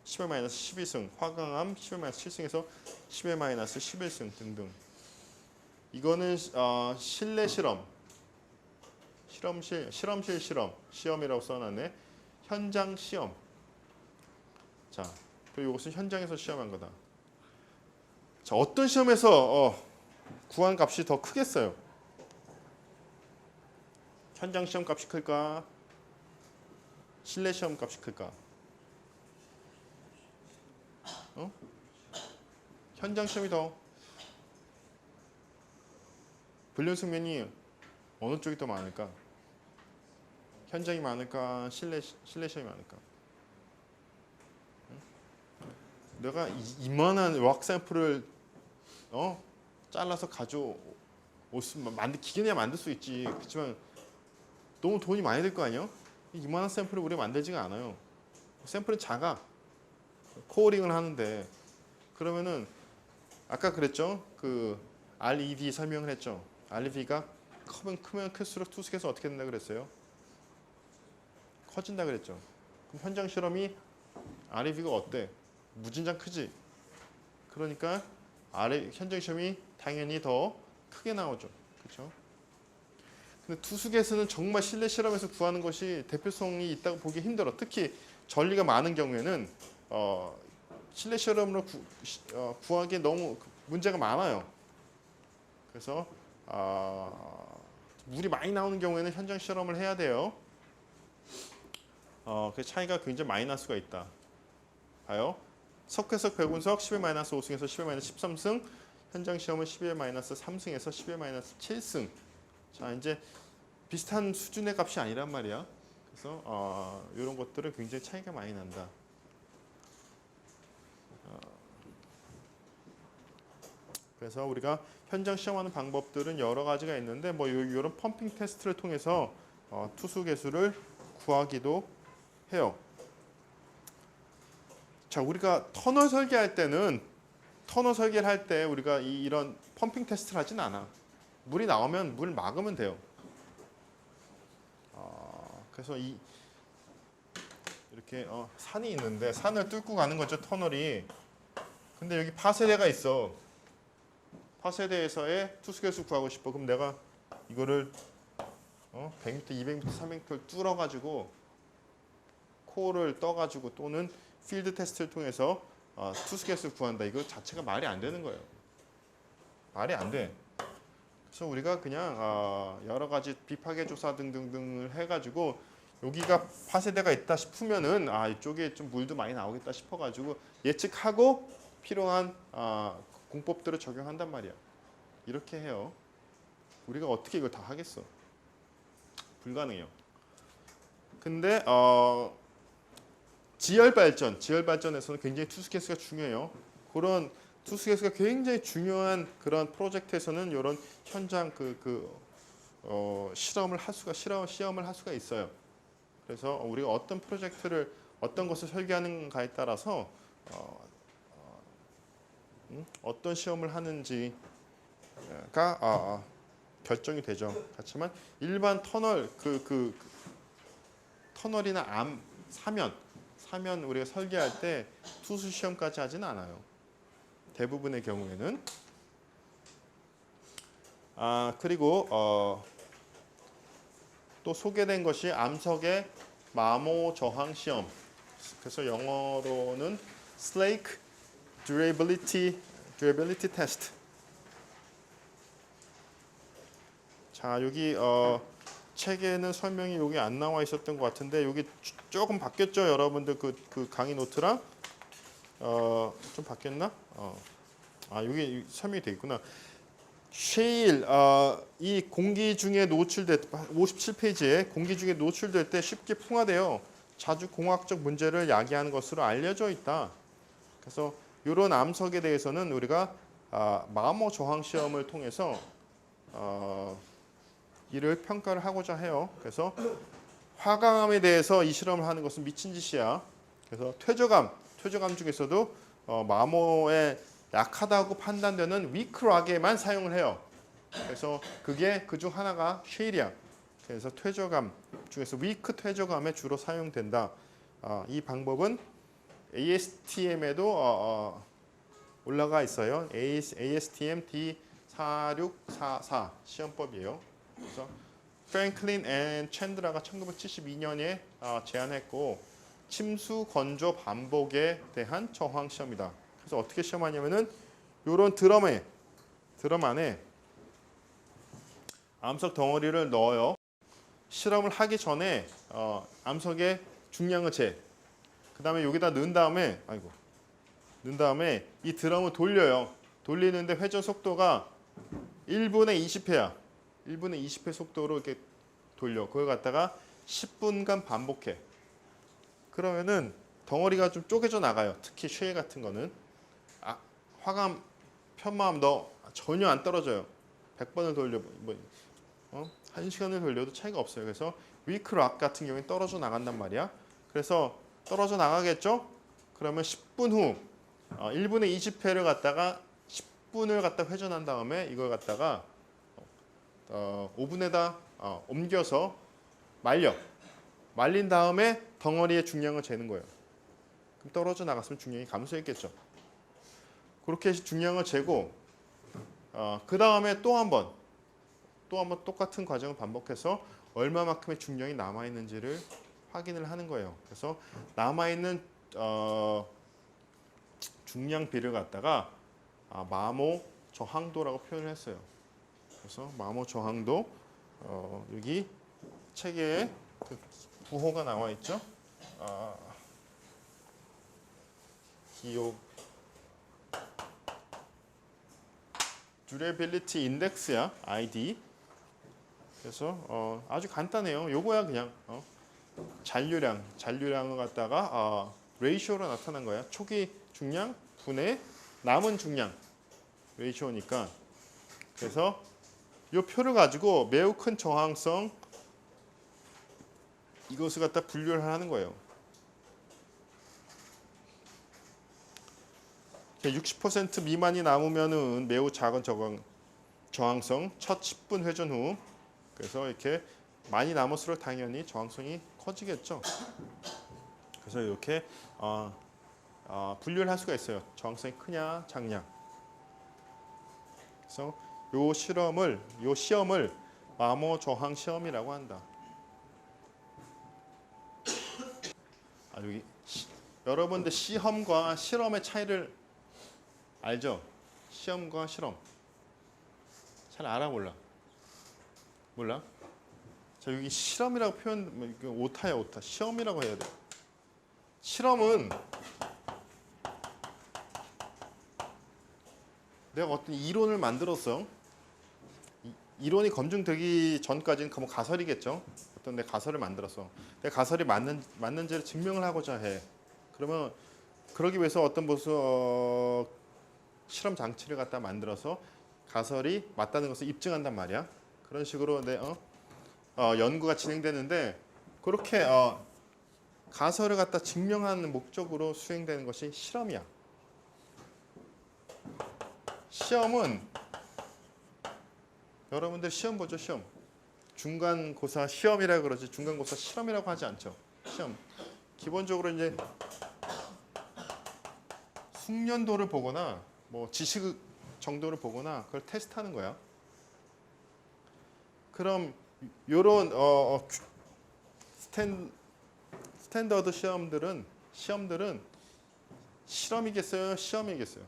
10의 마이너스 12승, 화강암 10의 마이너스 7승에서 10의 마이너스 11승 등등. 이거는 실내 시험이라고 써놨네. 현장 시험. 자, 그리고 이것은 현장에서 시험한 거다. 자, 어떤 시험에서 구한 값이 더 크겠어요? 현장 시험 값이 클까? 실내 시험 값이 클까? 현장 시험이 더 불륜승면이 어느 쪽이 더 많을까? 현장이 많을까? 실내 시험이 많을까? 내가 이만한 왁 샘플을 잘라서 가져오면 기계내야 만들 수 있지. 그렇지만 너무 돈이 많이 들 거 아니야? 이만한 샘플을 우리가 만들지가 않아요. 샘플은 작아. 코어링을 하는데 그러면은 아까 그랬죠? 그 REV 설명을 했죠. REV가 크면 클수록 투숙해서 어떻게 된다 그랬어요? 커진다 그랬죠. 그럼 현장 실험이 REV가 어때? 무진장 크지? 그러니까 현장 시험이 당연히 더 크게 나오죠. 그렇죠? 근데 투숙에서는 정말 실내 실험에서 구하는 것이 대표성이 있다고 보기 힘들어. 특히 전리가 많은 경우에는 실내 실험으로 구하기 너무 문제가 많아요. 그래서 물이 많이 나오는 경우에는 현장 실험을 해야 돼요. 그 차이가 굉장히 많이 날 수가 있다. 봐요. 석회석 배분석 10의 마이너스 5승에서 10의 마이너스 13승. 현장 시험은 10의 마이너스 3승에서 10의 마이너스 7승. 자, 이제 비슷한 수준의 값이 아니란 말이야. 그래서 이런 것들은 굉장히 차이가 많이 난다. 그래서 우리가 현장 시험하는 방법들은 여러 가지가 있는데 이런 펌핑 테스트를 통해서 투수 개수를 구하기도 해요. 자, 우리가 터널 설계할 때는 터널 설계를 할 때 우리가 이런 펌핑 테스트를 하진 않아. 물이 나오면 물 막으면 돼요. 그래서 이렇게 산이 있는데 산을 뚫고 가는 거죠, 터널이. 근데 여기 파세대가 있어. 파세대에서의 투수개수 구하고 싶어. 그럼 내가 이거를 100m, 200m, 300m를 뚫어가지고 코어를 떠가지고 또는 필드 테스트를 통해서 투수개수 구한다. 이거 자체가 말이 안 되는 거예요. 말이 안 돼. 그래서 우리가 그냥 여러 가지 비파괴 조사 등등등을 해가지고 여기가 파쇄대가 있다 싶으면은 이쪽에 좀 물도 많이 나오겠다 싶어가지고 예측하고 필요한 공법들을 적용한단 말이야. 이렇게 해요. 우리가 어떻게 이걸 다 하겠어? 불가능해요. 근데 지열 발전에서는 굉장히 투스케이스가 중요해요. 그런 투스케이스가 굉장히 중요한 그런 프로젝트에서는 이런 현장 시험을 할 수가 있어요. 그래서 우리가 어떤 프로젝트를 어떤 것을 설계하는가에 따라서 어떤 시험을 하는지가 결정이 되죠. 그렇지만 일반 터널이나 사면 우리가 설계할 때 투수 시험까지 하지는 않아요. 대부분의 경우에는. 그리고 또 소개된 것이 암석의 마모 저항 시험. 그래서 영어로는 Slake Durability Test. 자, 여기 책에는 설명이 여기 안 나와 있었던 것 같은데 여기 조금 바뀌었죠, 여러분들 그 강의 노트랑 좀 바뀌었나? 여기 설명이 돼 있구나. 쉐일, 이 공기 중에 57페이지에 공기 중에 노출될 때 쉽게 풍화되어 자주 공학적 문제를 야기하는 것으로 알려져 있다. 그래서 이런 암석에 대해서는 우리가 마모 저항 시험을 통해서 이를 평가를 하고자 해요. 그래서 화강암에 대해서 이 실험을 하는 것은 미친 짓이야. 그래서 퇴저감 중에서도 마모에 약하다고 판단되는 위크락에만 사용을 해요. 그래서 그게 그중 하나가 쉐일이야. 그래서 퇴저감 중에서 위크 퇴저감에 주로 사용된다. 이 방법은 ASTM에도 올라가 있어요. ASTM D4644 시험법이에요. 그래서 프랭클린 앤 챈드라가 1972년에 제안했고 침수 건조 반복에 대한 저항 시험이다. 그래서 어떻게 시험하냐면은 이런 드럼 안에 암석 덩어리를 넣어요. 실험을 하기 전에 암석의 중량을 재. 그다음에 여기다 넣은 다음에 이 드럼을 돌려요. 돌리는데 회전 속도가 1분의 20회야. 1분의 20회 속도로 이렇게 돌려. 그걸 갖다가 10분간 반복해. 그러면은 덩어리가 좀 쪼개져 나가요. 특히 쉐일 같은 거는 화감 편마음 너 전혀 안 떨어져요. 100번을 돌려 1시간을 돌려도 차이가 없어요. 그래서 위크락 같은 경우에 떨어져 나간단 말이야. 그래서 떨어져 나가겠죠? 그러면 10분 후 1분의 20회를 갖다가 10분을 갖다 회전한 다음에 이걸 갖다가 오븐에다 옮겨서 말린 다음에 덩어리의 중량을 재는 거예요. 그럼 떨어져 나갔으면 중량이 감소했겠죠. 그렇게 중량을 재고 그 다음에 또 한 번 똑같은 과정을 반복해서 얼마만큼의 중량이 남아 있는지를 확인을 하는 거예요. 그래서 남아 있는 중량비를 갖다가 마모 저항도라고 표현을 했어요. 그래서 마모 저항도 여기 책에 그 부호가 나와 있죠. 기호 듀레빌리티 인덱스야, ID. 그래서 아주 간단해요. 요거야 그냥 잔류량을 갖다가 레이쇼로 나타난 거야. 초기 중량 분의 남은 중량 레이쇼니까. 그래서 이 표를 가지고 매우 큰 저항성 이것을 갖다 분류를 하는 거예요. 60% 미만이 남으면은 매우 작은 저항성 첫 10분 회전 후. 그래서 이렇게 많이 남을수록 당연히 저항성이 커지겠죠. 그래서 이렇게 분류를 할 수가 있어요. 저항성이 크냐 작냐. 그래서 요 시험을 마모 저항 시험이라고 한다. 여기 여러분들 시험과 실험의 차이를 알죠? 시험과 실험 잘 알아 몰라? 몰라? 자, 여기 실험이라고 표현, 오타야, 오타. 시험이라고 해야 돼. 실험은 내가 어떤 이론을 만들었어. 이론이 검증되기 전까지는 뭐 가설이겠죠. 어떤 내 가설을 만들었어. 내 가설이 맞는지를 증명을 하고자 해. 그러면 그러기 위해서 어떤 실험 장치를 갖다 만들어서 가설이 맞다는 것을 입증한단 말이야. 그런 식으로 연구가 진행되는데 그렇게 가설을 갖다 증명하는 목적으로 수행되는 것이 실험이야. 시험은 여러분들 시험 보죠, 시험. 중간고사 시험이라고 그러지 중간고사 실험이라고 하지 않죠. 시험. 기본적으로 이제 숙련도를 보거나 뭐 지식 정도를 보거나 그걸 테스트하는 거야. 그럼 요런 스탠더드 시험들은 실험이겠어요, 시험이겠어요?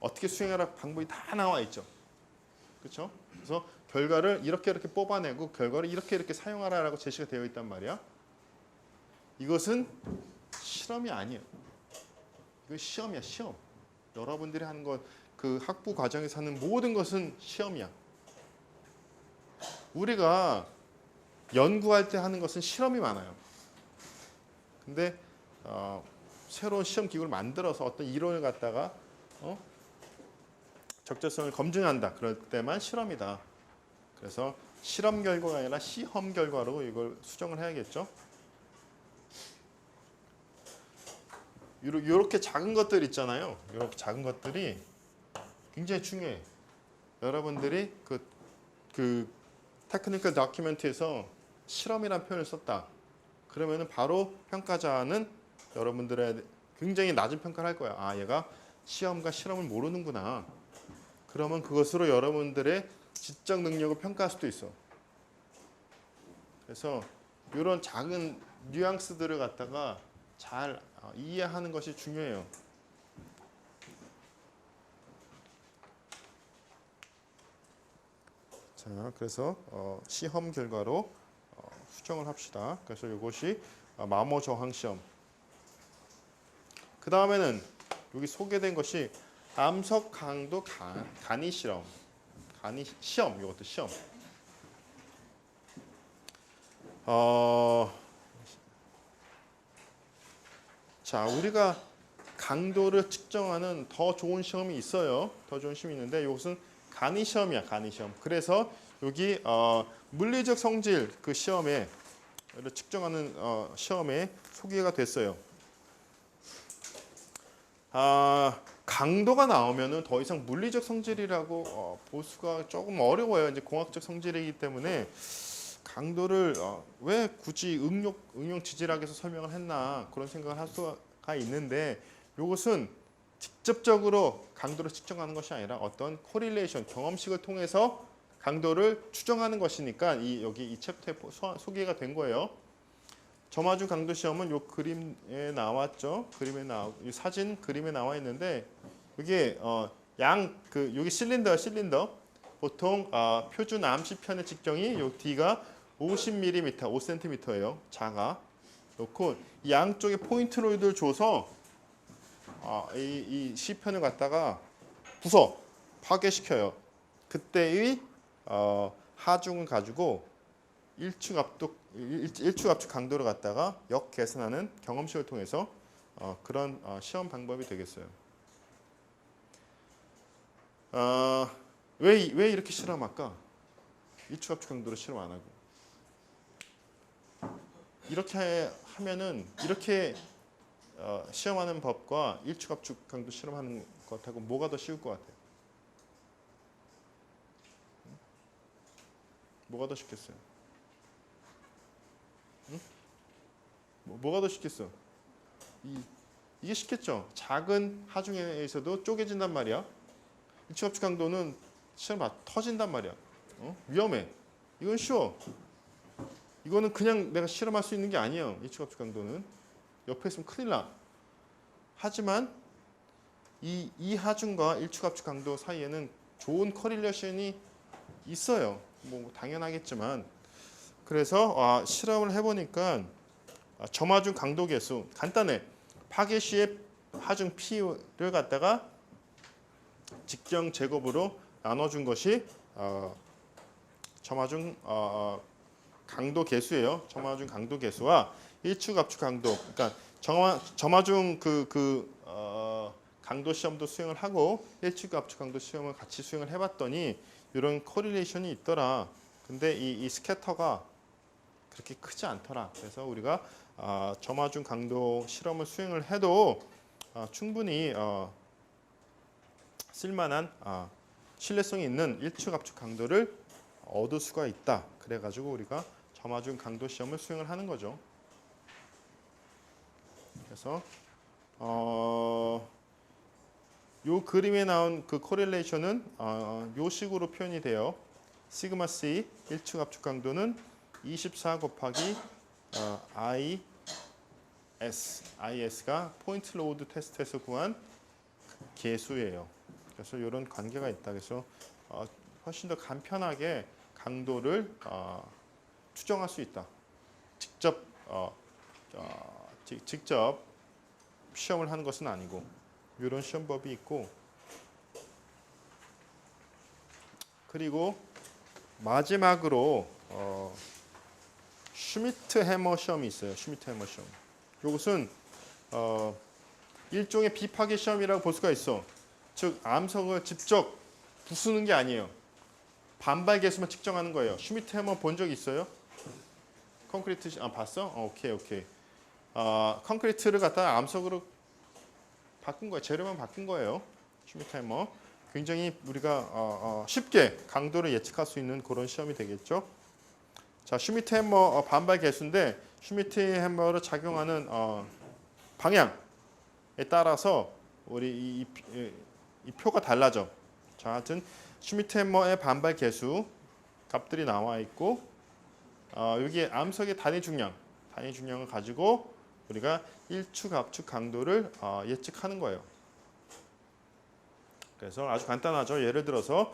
어떻게 수행하라 방법이 다 나와 있죠. 그렇죠? 그래서 결과를 이렇게 뽑아내고 결과를 이렇게 사용하라라고 제시가 되어 있단 말이야. 이것은 실험이 아니에요. 이건 시험이야, 시험. 여러분들이 하는 것, 그 학부 과정에서 하는 모든 것은 시험이야. 우리가 연구할 때 하는 것은 실험이 많아요. 근데 새로운 시험 기구를 만들어서 어떤 이론을 갖다가 적절성을 검증한다. 그럴 때만 실험이다. 그래서 실험 결과가 아니라 시험 결과로 이걸 수정을 해야겠죠. 이렇게 작은 것들 있잖아요. 이렇게 작은 것들이 굉장히 중요해. 여러분들이 그 테크니컬 다큐멘트에서 실험이라는 표현을 썼다. 그러면은 바로 평가자는 여러분들의 굉장히 낮은 평가를 할 거야. 아, 얘가 시험과 실험을 모르는구나. 그러면 그것으로 여러분들의 지적 능력을 평가할 수도 있어. 그래서 이런 작은 뉘앙스들을 갖다가 잘 이해하는 것이 중요해요. 자, 그래서 시험 결과로 수정을 합시다. 그래서 이것이 마모 저항 시험. 그 다음에는 여기 소개된 것이 암석 강도 간이 실험. 간이 시험. 이것도 시험. 자, 우리가 강도를 측정하는 더 좋은 시험이 있어요. 더 좋은 시험이 있는데 이것은 간이 시험이야. 간이 시험. 그래서 여기 물리적 성질 그 시험에 측정하는 시험에 소개가 됐어요. 강도가 나오면은 더 이상 물리적 성질이라고 볼 수가 조금 어려워요. 이제 공학적 성질이기 때문에 강도를 왜 굳이 응용 지질학에서 설명을 했나 그런 생각을 할 수가 있는데 이것은 직접적으로 강도를 측정하는 것이 아니라 어떤 코릴레이션 경험식을 통해서 강도를 추정하는 것이니까 여기 이 챕터에 소개가 된 거예요. 점화중 강도 시험은 요 그림에 나왔죠. 이 사진 그림에 나와 있는데 이게 여기 실린더 보통 표준 암시편의 직경이 요 D가 50mm, 5cm예요. 작아. 놓고 이 양쪽에 포인트로이드를 줘서 이 시편을 갖다가 부숴 파괴시켜요. 그때의 하중을 가지고 일축 압축 강도를 갖다가 역계산하는 경험식을 통해서 그런 시험 방법이 되겠어요. 왜 이렇게 실험할까? 일축 압축 강도로 실험 안 하고 이렇게 하면은 이렇게 시험하는 법과 일축 압축 강도 실험하는 것하고 뭐가 더 쉬울 것 같아요? 뭐가 더 쉽겠어요? 응? 뭐가 더 쉽겠어? 이게 쉽겠죠. 작은 하중에서도 쪼개진단 말이야. 일축 압축 강도는 시험 터진단 말이야. 위험해. 이건 쉬워. 이거는 그냥 내가 실험할 수 있는 게 아니에요. 일축 압축 강도는 옆에 있으면 큰일 나. 하지만 이 하중과 일축 압축 강도 사이에는 좋은 커릴레이션이 있어요. 뭐 당연하겠지만 그래서 실험을 해보니까 점화중 강도 계수 간단해. 파괴시의 하중 P를 갖다가 직경 제곱으로 나눠준 것이 점화중 강도 계수예요. 점화중 강도 계수와 일축 압축 강도. 그러니까 점화중 강도 시험도 수행을 하고 일축 압축 강도 시험을 같이 수행을 해봤더니 이런 코릴레이션이 있더라. 근데 이 스캐터가 그렇게 크지 않더라. 그래서 우리가 점화중 강도 실험을 수행을 해도 충분히 쓸만한 신뢰성이 있는 일축 압축 강도를 얻을 수가 있다. 그래가지고 우리가 점화중 강도 시험을 수행을 하는 거죠. 그래서 요 그림에 나온 그 코릴레이션은 요 식으로 표현이 돼요. 시그마 C 일축 압축 강도는 24 곱하기 IS가 포인트 로드 테스트에서 구한 계수예요. 그래서 이런 관계가 있다. 그래서 훨씬 더 간편하게 강도를 추정할 수 있다. 직접 시험을 하는 것은 아니고 이런 시험법이 있고 그리고 마지막으로 슈미트 해머 시험이 있어요. 슈미트 해머 시험. 이것은 일종의 비파괴 시험이라고 볼 수가 있어. 즉 암석을 직접 부수는 게 아니에요. 반발 계수만 측정하는 거예요. 슈미트 해머 본 적 있어요? 콘크리트 봤어? 오케이. 콘크리트를 갖다가 암석으로 바꾼 거예요. 재료만 바꾼 거예요. 슈미트 해머. 굉장히 우리가 쉽게 강도를 예측할 수 있는 그런 시험이 되겠죠. 자, 슈미트 해머 반발 계수인데 슈미트 해머를 작용하는 방향에 따라서 우리 이 표가 달라져. 자, 하여튼 슈미트 해머의 반발 계수 값들이 나와 있고 여기 암석의 단위 중량을 가지고 우리가 일축 압축 강도를 예측하는 거예요. 그래서 아주 간단하죠. 예를 들어서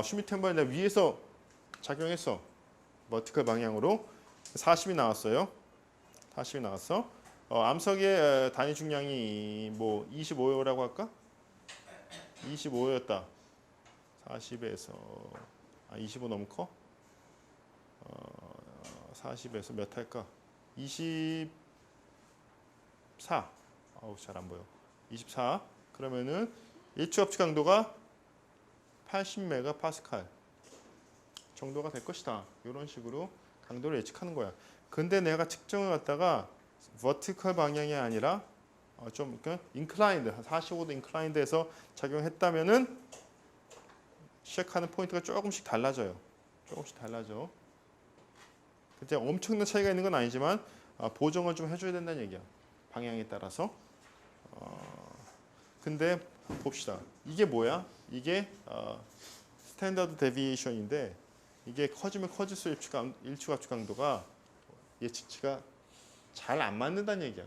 슈미트 해머를 위에서 작용했어. 버티컬 방향으로 40이 나왔어요. 40이 나왔어. 암석의 단위 중량이 뭐 25라고 할까? 25였다. 40에서 25 너무 커? 40에서 몇 할까? 24. 잘 안 보여. 24. 그러면은 일축 압축 강도가 80메가파스칼 정도가 될 것이다. 이런 식으로 강도를 예측하는 거야. 근데 내가 측정을 갖다가 버티컬 방향이 아니라 좀 인클라인드, 45도 인클라인드에서 작용했다면은 시작하는 포인트가 조금씩 달라져요. 조금씩 달라져. 근데 엄청난 차이가 있는 건 아니지만 보정을 좀 해줘야 된다는 얘기야. 방향에 따라서. 근데 봅시다. 이게 뭐야? 이게 스탠더드 데비에이션인데 이게 커지면 커질수록 일축 압축 강도가 예측치가 잘 안 맞는다는 얘기야.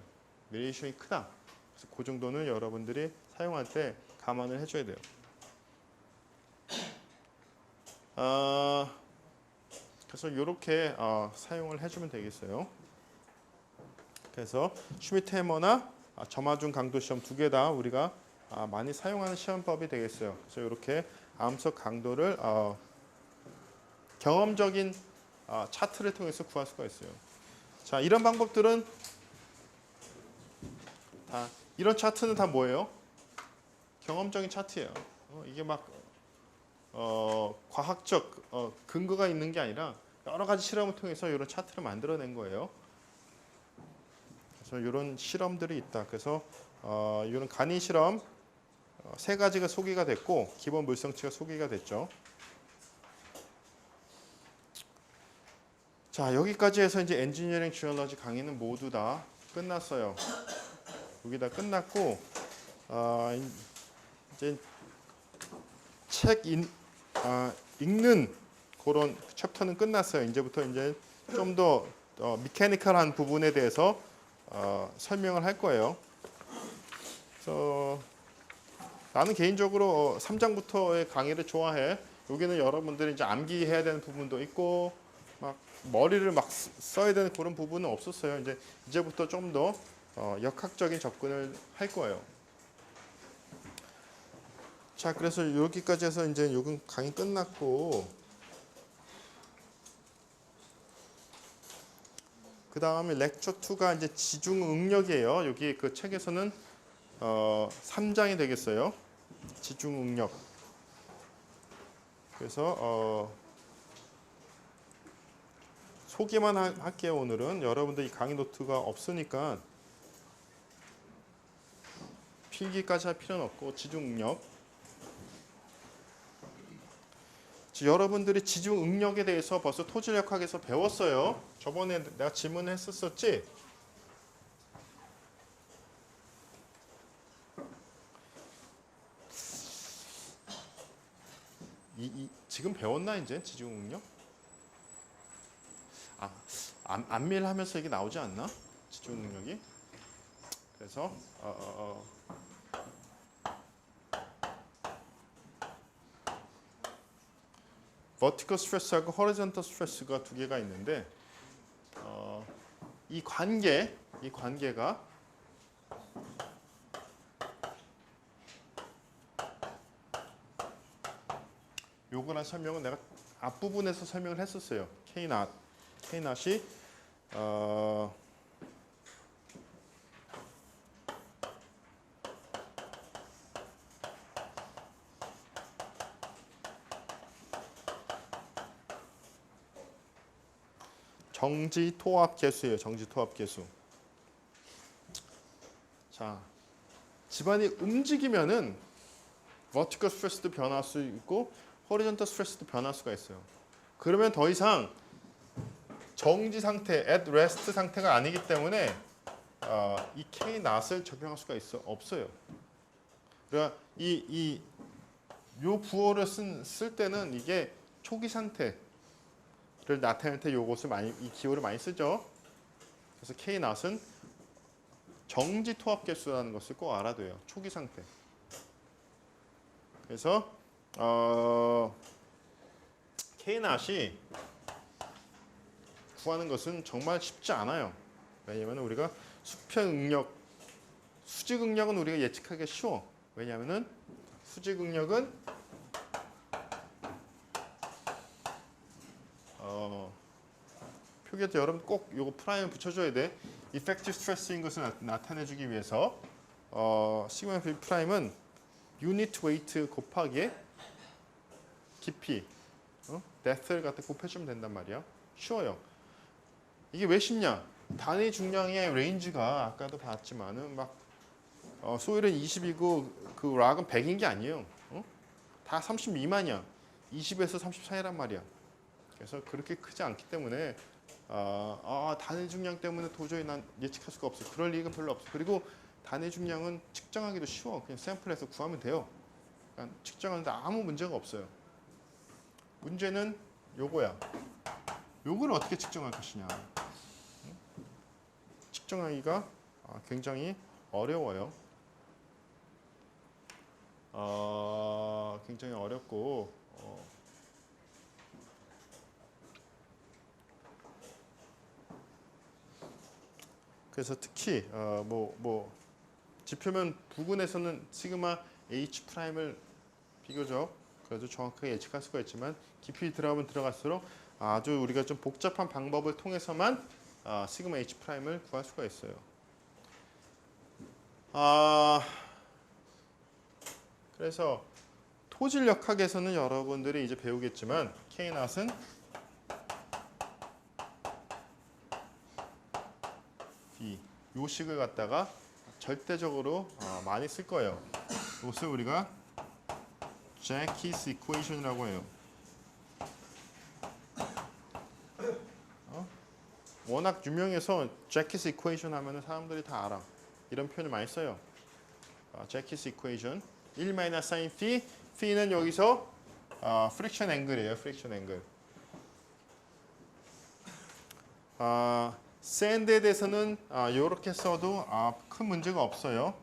베리에이션이 크다. 그래서 그 정도는 여러분들이 사용할 때 감안을 해줘야 돼요. 그래서 이렇게 사용을 해주면 되겠어요. 그래서 슈미트 해머나 점화중 강도 시험 두 개 다 우리가 많이 사용하는 시험법이 되겠어요. 그래서 이렇게 암석 강도를 경험적인 차트를 통해서 구할 수가 있어요. 자, 이런 방법들은 이런 차트는 다 뭐예요? 경험적인 차트예요. 이게 막 과학적 근거가 있는 게 아니라 여러 가지 실험을 통해서 이런 차트를 만들어낸 거예요. 그래서 이런 실험들이 있다. 그래서 이런 간이 실험 세 가지가 소개가 됐고 기본 물성치가 소개가 됐죠. 자, 여기까지 해서 이제 엔지니어링 지올러지 강의는 모두 다 끝났어요. 여기 다 끝났고 이제 책 읽는 그런 챕터는 끝났어요. 이제부터 이제 좀 더 미케니컬한 부분에 대해서 설명을 할 거예요. 그래서 나는 개인적으로 3장부터의 강의를 좋아해. 여기는 여러분들이 이제 암기해야 되는 부분도 있고 막 머리를 막 써야 되는 그런 부분은 없었어요. 이제부터 좀 더 역학적인 접근을 할 거예요. 자, 그래서 여기까지 해서 이제 요건 강의 끝났고, 그 다음에 렉처 2가 이제 지중응력이에요. 여기 그 책에서는 3장이 되겠어요. 지중응력. 그래서 소개만 할게요. 오늘은 여러분들 이 강의 노트가 없으니까 필기까지 할 필요는 없고, 지중응력. 여러분들이 지중응력에 대해서 벌써 토질역학에서 배웠어요. 저번에 내가 질문했었지. 지금 배웠나 이제 지중응력? 안밀하면서 이게 나오지 않나? 지중응력이. 그래서 버티컬 스트레스하고 호리존털 스트레스가 두 개가 있는데 이 관계가 요거란 설명은 내가 앞부분에서 설명을 했었어요. K-not이 정지 토합 계수예요. 정지 토합 계수. 자, 집안이 움직이면은 vertical 스트레스도 변할 수 있고 horizontal 스트레스도 변할 수가 있어요. 그러면 더 이상 정지 상태, at rest 상태가 아니기 때문에 이 K not을 적용할 수가 없어요. 그러니까 요 부호를 쓸 때는 이게 초기 상태를 나타낼 때 요것을 이 기호를 많이 쓰죠. 그래서 K not은 정지 토합 개수라는 것을 꼭 알아둬요. 초기 상태. 그래서 K not이 구하는 것은 정말 쉽지 않아요. 왜냐하면 우리가 수평응력, 수직응력은 우리가 예측하기가 쉬워. 왜냐하면 수직응력은 표기할 때 여러분 꼭 요거 프라임을 붙여줘야 돼. effective stress인 것을 나타내주기 위해서 시그마 V 프라임은 unit weight 곱하기 깊이, depth를 갖다 곱해주면 된단 말이야. 쉬워요. 이게 왜 쉽냐? 단위 중량의 레인지가 아까도 봤지만은 막 소일은 20이고 그 락은 100인 게 아니에요. 다 30 미만이야. 20에서 30 사이란 말이야. 그래서 그렇게 크지 않기 때문에 단위 중량 때문에 도저히 난 예측할 수가 없어. 그럴 리가 별로 없어. 그리고 단위 중량은 측정하기도 쉬워. 그냥 샘플에서 구하면 돼요. 그러니까 측정하는데 아무 문제가 없어요. 문제는 요거야. 요걸 어떻게 측정할 것이냐. 측정하기가 굉장히 어려워요. 굉장히 어렵고 그래서 특히 지표면 부근에서는 시그마 H 프라임을 비교적 그래도 정확하게 예측할 수가 있지만 깊이 들어가면 들어갈수록 아주 우리가 좀 복잡한 방법을 통해서만 시그마 H 프라임을 구할 수가 있어요. 그래서 토질역학에서는 여러분들이 이제 배우겠지만 K-not은 요 식을 갖다가 절대적으로 많이 쓸 거예요. 이것을 우리가 Jackies equation이라고 해요. 워낙 유명해서 Jackies equation 하면은 사람들이 다 알아. 이런 표현을 많이 써요. Jackies equation 1-sin phi, phi는 여기서 friction angle이에요. friction angle. 샌드에 대해서는 이렇게 써도 큰 문제가 없어요.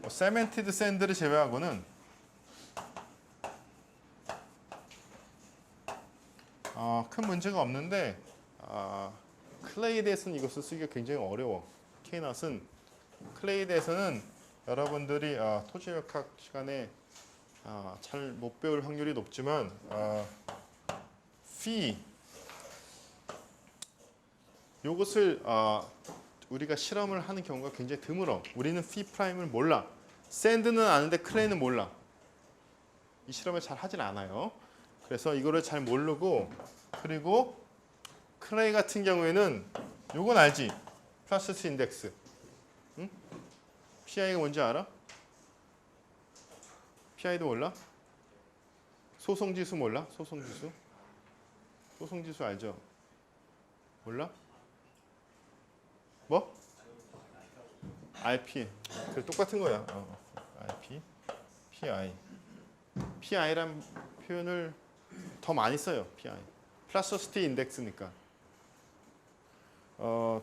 세멘티드 샌드를 제외하고는 큰 문제가 없는데 클레이에 대해서는 이것을 쓰기가 굉장히 어려워. K낫은 클레이에 대해서는 여러분들이 토지역학 시간에 잘 못 배울 확률이 높지만 phi 요것을 우리가 실험을 하는 경우가 굉장히 드물어. 우리는 phi 프라임을 몰라. 샌드는 아는데 클레이는 몰라. 이 실험을 잘 하진 않아요. 그래서 이거를 잘 모르고, 그리고 클레이 같은 경우에는 요건 알지? 플라스티시티 인덱스. 응? PI가 뭔지 알아? PI도 몰라? 소송지수 몰라? 소송지수? 소송지수 알죠? 몰라? 뭐? RP. 그래, 똑같은 거야. RP, PI. PI란 표현을 더 많이 써요. PI. 플라스티시티 인덱스니까.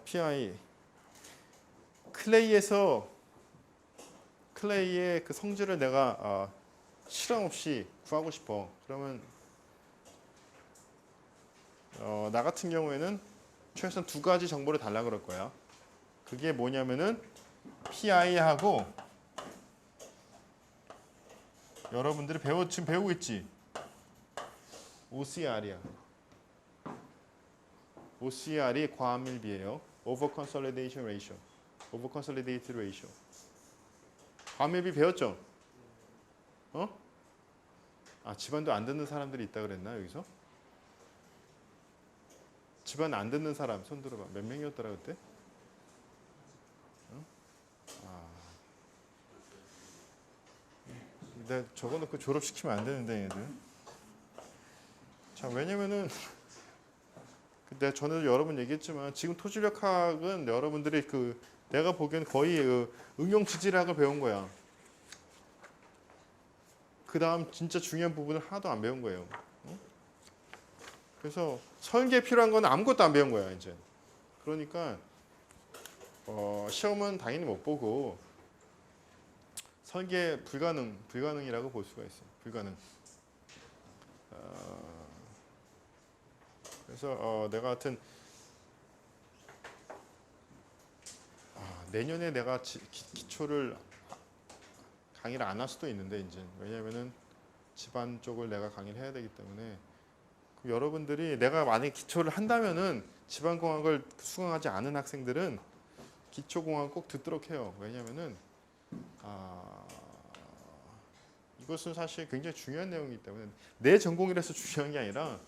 PI. 클레이의 그 성질을 내가 실험 없이 구하고 싶어. 그러면 나 같은 경우에는 최소한 두 가지 정보를 달라 그럴 거야. 그게 뭐냐면은 PI하고 여러분들이 지금 배우고 있지? OCR이야. OCR이 과밀비예요. Over Consolidation Ratio. Over Consolidated Ratio. 과밀비 배웠죠? 집안도 안 듣는 사람들이 있다 그랬나 여기서? 집안 안 듣는 사람 손 들어봐. 몇 명이었더라 그때? 내가 적어놓고 졸업시키면 안 되는데 얘들. 자, 왜냐면은 내가 전에도 여러 번 얘기했지만 지금 토지력학은 여러분들이 내가 보기엔 거의 응용 지질학을 배운 거야. 그 다음 진짜 중요한 부분을 하나도 안 배운 거예요. 그래서 설계에 필요한 건 아무것도 안 배운 거야 이제. 그러니까 시험은 당연히 못 보고 설계 불가능이라고 볼 수가 있어요. 불가능. 그래서 내가 하여튼 내년에 내가 기초를 강의를 안 할 수도 있는데 이제 왜냐면은 집안 쪽을 내가 강의를 해야 되기 때문에 여러분들이 내가 만약에 기초를 한다면은 집안공학을 수강하지 않은 학생들은 기초공학 꼭 듣도록 해요. 왜냐면은 이것은 사실 굉장히 중요한 내용이기 때문에 내 전공이라서 중요한 게 아니라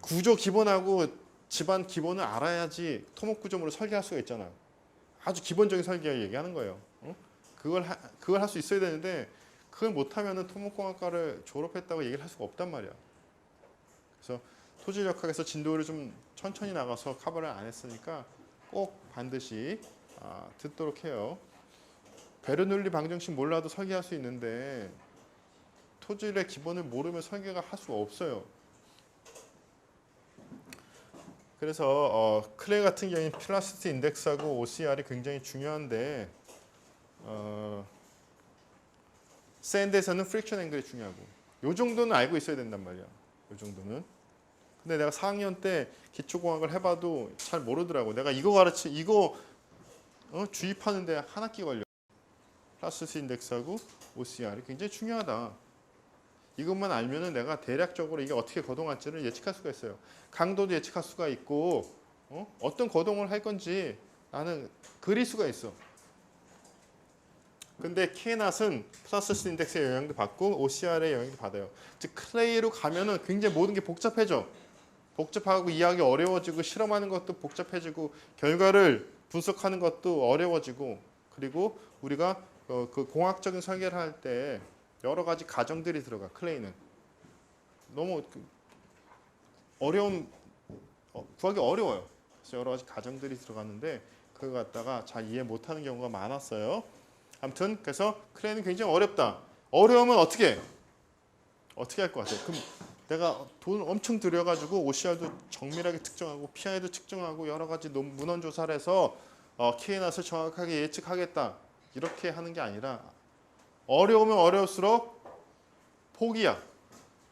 구조 기본하고 집안 기본을 알아야지 토목구조물을 설계할 수가 있잖아. 아주 기본적인 설계 얘기하는 거예요. 그걸 할 수 있어야 되는데 그걸 못하면은 토목공학과를 졸업했다고 얘기를 할 수가 없단 말이야. 그래서 토지력학에서 진도를 좀 천천히 나가서 커버를 안 했으니까 꼭 반드시 듣도록 해요. 베르놀리 방정식 몰라도 설계할 수 있는데 토질의 기본을 모르면 설계가 할 수가 없어요. 그래서 클레이 같은 경우에는 플라스티시티 인덱스하고 OCR이 굉장히 중요한데 샌드에서는 프릭션 앵글이 중요하고 요 정도는 알고 있어야 된단 말이야. 요 정도는. 근데 내가 4학년 때 기초공학을 해봐도 잘 모르더라고. 내가 이거 주입하는데 한 학기 걸려. 플라스티시티 인덱스하고 OCR이 굉장히 중요하다. 이것만 알면은 내가 대략적으로 이게 어떻게 거동할지를 예측할 수가 있어요. 강도도 예측할 수가 있고 어떤 거동을 할 건지 나는 그릴 수가 있어. 근데 K낫은 플라스티시티 인덱스의 영향도 받고 OCR의 영향도 받아요. 즉 클레이로 가면은 굉장히 모든 게 복잡해져. 복잡하고 이해하기 어려워지고 실험하는 것도 복잡해지고 결과를 분석하는 것도 어려워지고 그리고 우리가 그 공학적인 설계를 할 때 여러 가지 가정들이 들어가. 클레이는 너무 구하기 어려워요. 그래서 여러 가지 가정들이 들어갔는데 그거 갖다가 잘 이해 못하는 경우가 많았어요. 아무튼 그래서 클레이는 굉장히 어렵다. 어려우면 어떻게 할 것 같아요? 그럼 내가 돈을 엄청 들여가지고 OCR도 정밀하게 측정하고 PI도 측정하고 여러 가지 문헌 조사를 해서 K낫을 정확하게 예측하겠다. 이렇게 하는 게 아니라 어려우면 어려울수록 포기야.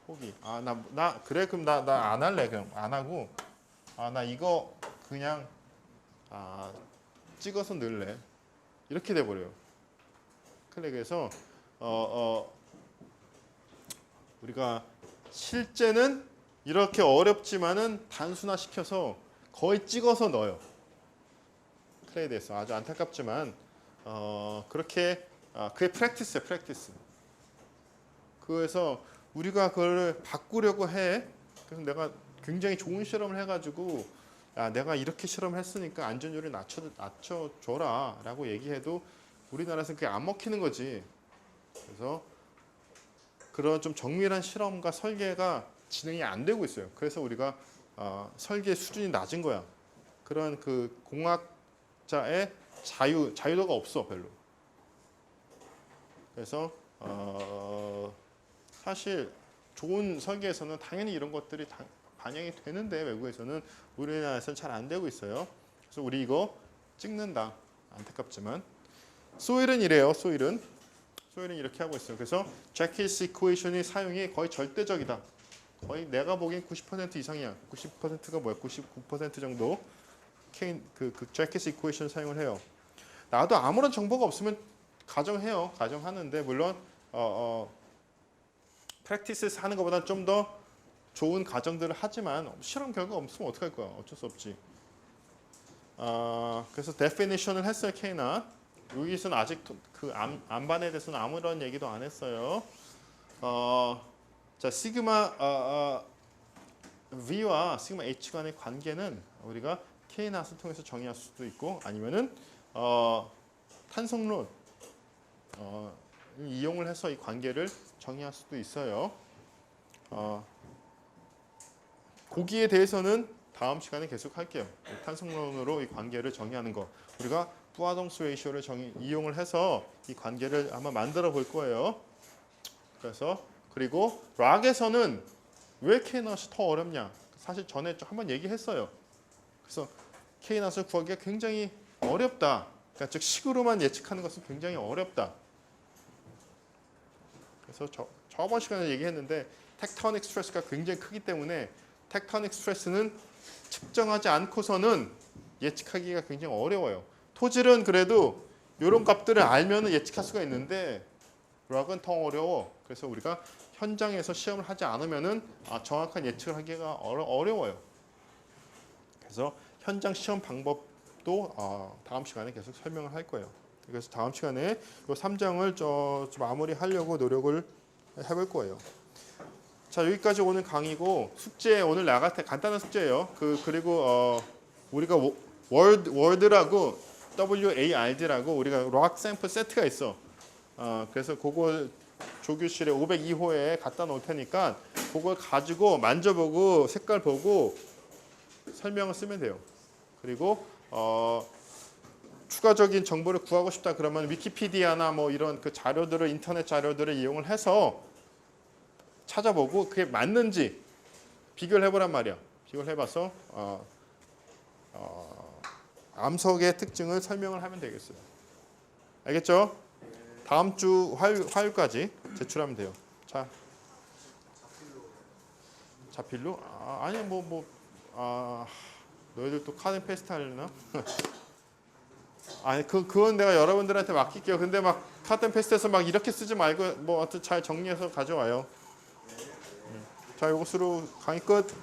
포기. 나 그래 그럼 나 안 할래. 그럼 안 하고 나 이거 그냥 찍어서 넣을래. 이렇게 돼 버려요. 그래서 우리가 실제는 이렇게 어렵지만은 단순화 시켜서 거의 찍어서 넣어요. 클레이드에서 아주 안타깝지만 그렇게 그게 프랙티스예요, 프랙티스. 그래서 우리가 그걸 바꾸려고 해. 그래서 내가 굉장히 좋은 실험을 해가지고 내가 이렇게 실험을 했으니까 안전율을 낮춰줘라라고 얘기해도 우리나라에서는 그게 안 먹히는 거지. 그래서 그런 좀 정밀한 실험과 설계가 진행이 안 되고 있어요. 그래서 우리가 설계 수준이 낮은 거야. 그런 그 공학자의 자유도가 없어 별로. 그래서 사실 좋은 설계에서는 당연히 이런 것들이 반영이 되는데 외국에서는 우리나라에서는 잘 안 되고 있어요. 그래서 우리 이거 찍는다. 안타깝지만 소일은 이래요. 소일은 이렇게 하고 있어요. 그래서 제키스 이퀘이션의 사용이 거의 절대적이다. 거의 내가 보기엔 90% 이상이야. 90%가 뭐야? 99% 정도 그 제키스 이퀘이션 사용을 해요. 나도 아무런 정보가 없으면 가정해요. 가정하는데 물론 프랙티스 하는 것보다 좀 더 좋은 가정들을 하지만 실험 결과 없으면 어떡할 거야? 어쩔 수 없지. 그래서 definition을 했어요. K나 여기서는 아직 그 암반에 대해서는 아무런 얘기도 안 했어요. 자 시그마 V와 시그마 H 간의 관계는 우리가 K나스를 통해서 정의할 수도 있고 아니면은 탄성론 이용을 해서 이 관계를 정의할 수도 있어요. 거기에 대해서는 다음 시간에 계속 할게요. 탄성론으로 이 관계를 정의하는 거. 우리가 부하동수 레이쇼를 이용을 해서 이 관계를 한번 만들어 볼 거예요. 그래서 그리고 락에서는 왜 K낫이 더 어렵냐? 사실 전에 한번 얘기했어요. 그래서 K낫을 구하기가 굉장히 어렵다. 그러니까 즉 식으로만 예측하는 것은 굉장히 어렵다. 그래서 저번 시간에 얘기했는데 텍토닉 스트레스가 굉장히 크기 때문에 텍토닉 스트레스는 측정하지 않고서는 예측하기가 굉장히 어려워요. 토질은 그래도 이런 값들을 알면 예측할 수가 있는데 락은 더 어려워. 그래서 우리가 현장에서 시험을 하지 않으면은 정확한 예측을 하기가 어려워요. 그래서 현장 시험 방법도 다음 시간에 계속 설명을 할 거예요. 그래서 다음 시간에 이 3장을 좀 마무리하려고 노력을 해볼 거예요. 자 여기까지 오늘 강의고 숙제 오늘 나갈 때 간단한 숙제예요. 그리고 우리가 월드라고 WARD라고 우리가 락 샘플 세트가 있어. 그래서 그걸 조교실에 502호에 갖다 놓을 테니까 그걸 가지고 만져보고 색깔 보고 설명을 쓰면 돼요. 그리고 추가적인 정보를 구하고 싶다 그러면 위키피디아나 뭐 이런 그 자료들을 인터넷 자료들을 이용을 해서 찾아보고 그게 맞는지 비교를 해보란 말이야. 비교를 해봐서 암석의 특징을 설명을 하면 되겠어요. 알겠죠? 다음 주 화요일까지 제출하면 돼요. 자, 자필로? 아니 너희들 또 카드 페스트 하려나? 아니 그건 내가 여러분들한테 맡길게요. 근데 막 카드 페스트에서 막 이렇게 쓰지 말고 뭐 어떻게 잘 정리해서 가져와요. 자, 이것으로 강의 끝.